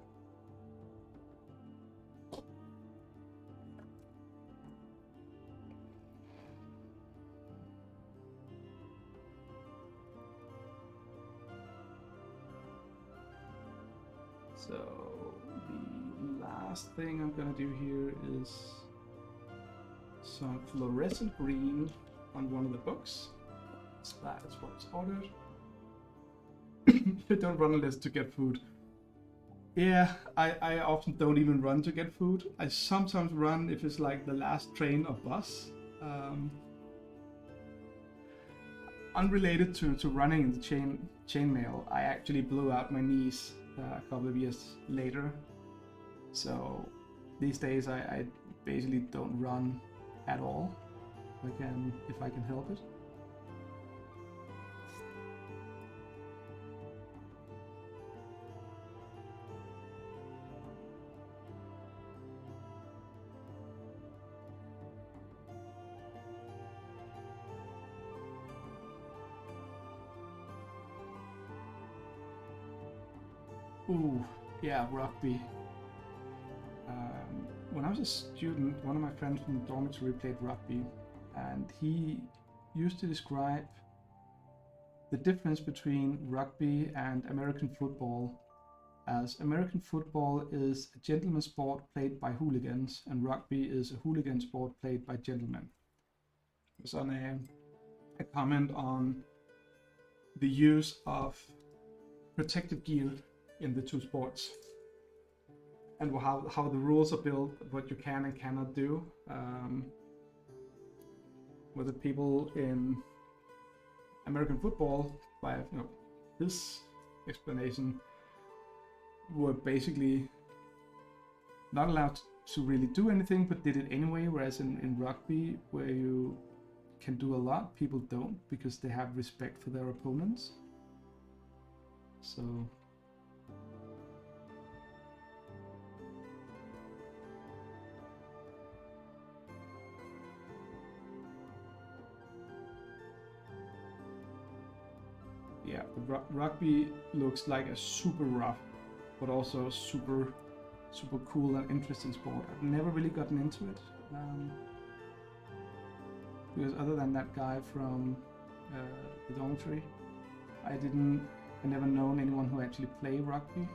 So the last thing I'm gonna do here is some fluorescent green on one of the books. That is what's ordered. Don't run unless to get food. Yeah, I often don't even run to get food. I sometimes run if it's like the last train or bus. Unrelated to running in the chainmail, I actually blew out my knees a couple of years later. So these days I basically don't run at all. If I can help it. Ooh, yeah, rugby. When I was a student, one of my friends from the dormitory played rugby, and he used to describe the difference between rugby and American football as American football is a gentleman's sport played by hooligans, and rugby is a hooligan sport played by gentlemen. It was on a comment on the use of protective gear in the two sports, and how the rules are built, what you can and cannot do. With the people in American football, by this explanation, were basically not allowed to really do anything, but did it anyway. Whereas in rugby, where you can do a lot, people don't, because they have respect for their opponents. So. Yeah, the rugby looks like a super rough, but also super cool and interesting sport. I've never really gotten into it, because other than that guy from the dormitory, I never known anyone who actually played rugby.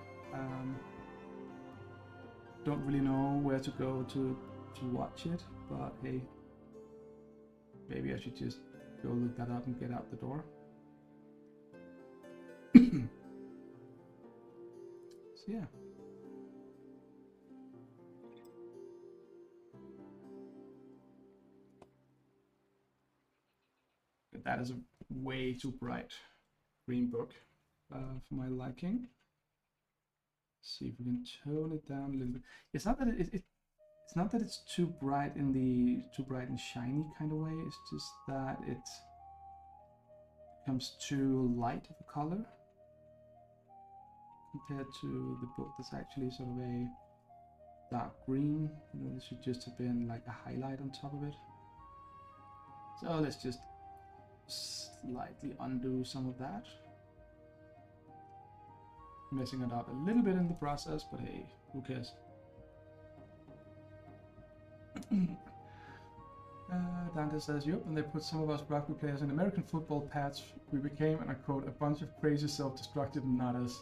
Don't really know where to go to watch it, but hey, maybe I should just go look that up and get out the door. So yeah. That is a way too bright green book for my liking. See if we can tone it down a little bit. It's not that it's not that it's too bright in the too bright and shiny kind of way. It's just that it becomes too light of a color compared to the book that's actually sort of a dark green. You know, this should just have been like a highlight on top of it. So let's just slightly undo some of that. Messing it up a little bit in the process, but hey, who cares? Dante says, yep, and they put some of us rugby players in American football pads, we became, and I quote, a bunch of crazy self-destructive nutters.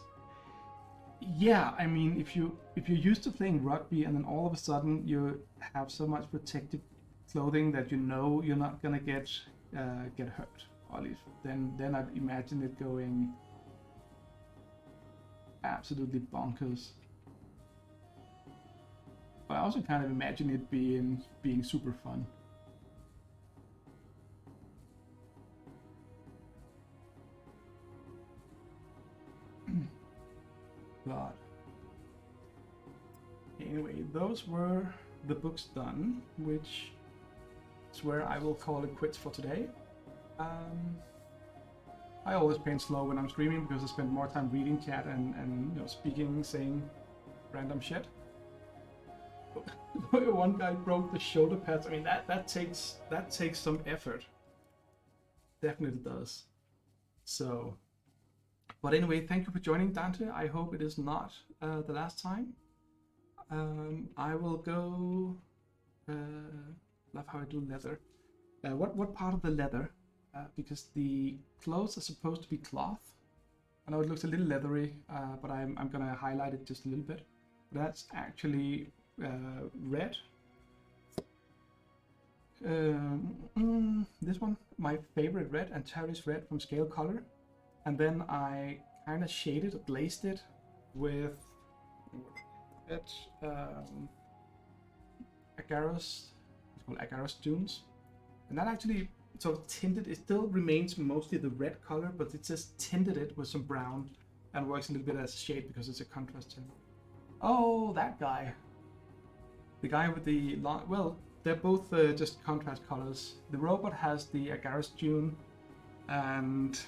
Yeah, I mean, if you're used to playing rugby and then all of a sudden you have so much protective clothing that you know you're not gonna get hurt, or at least then I'd imagine it going absolutely bonkers. But I also kind of imagine it being super fun. God. Anyway, those were the books done, which is where I will call it quits for today. I always paint slow when I'm streaming because I spend more time reading chat and you know, speaking, saying random shit. One guy broke the shoulder pads. I mean, that takes some effort. Definitely does. So, but anyway, thank you for joining, Dante. I hope it is not the last time. I will go. Love how I do leather. What part of the leather? Because the clothes are supposed to be cloth. I know it looks a little leathery, but I'm gonna highlight it just a little bit. That's actually red. This one, my favorite red, Antares red from Scale Color. And then I kind of shaded, glazed it with Agaros, it's called Agaros Dunes. And that actually sort of tinted, it still remains mostly the red color, but it just tinted it with some brown and works a little bit as a shade because it's a contrast tint. Oh, that guy. The guy with the long, well, they're both just contrast colors. The robot has the Agaros Dune, and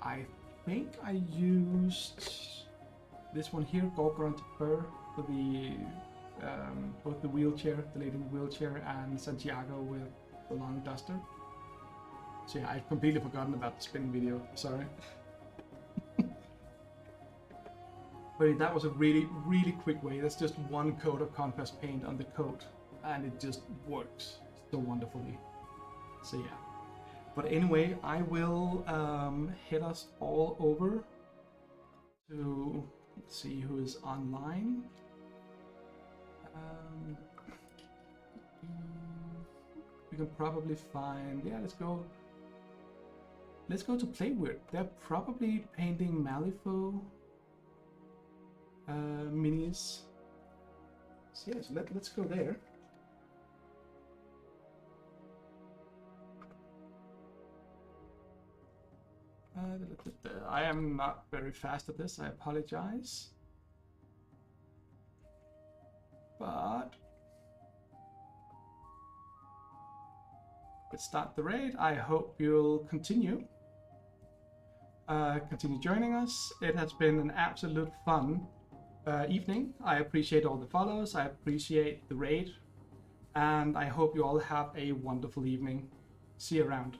I think I used this one here, Gorgon to Fur, for the both the wheelchair, the lady in the wheelchair, and Santiago with the long duster. So yeah, I've completely forgotten about the spinning video, sorry. But that was a really, really quick way. That's just one coat of contrast paint on the coat, and it just works so wonderfully. So yeah. But anyway, I will head us all over to see who is online. We can probably find, yeah, let's go to Playweird. They're probably painting Malifaux minis. So yeah, so let's go there. I am not very fast at this, I apologize. But let's start the raid. I hope you'll continue joining us. It has been an absolute fun evening. I appreciate all the follows, I appreciate the raid, and I hope you all have a wonderful evening. See you around.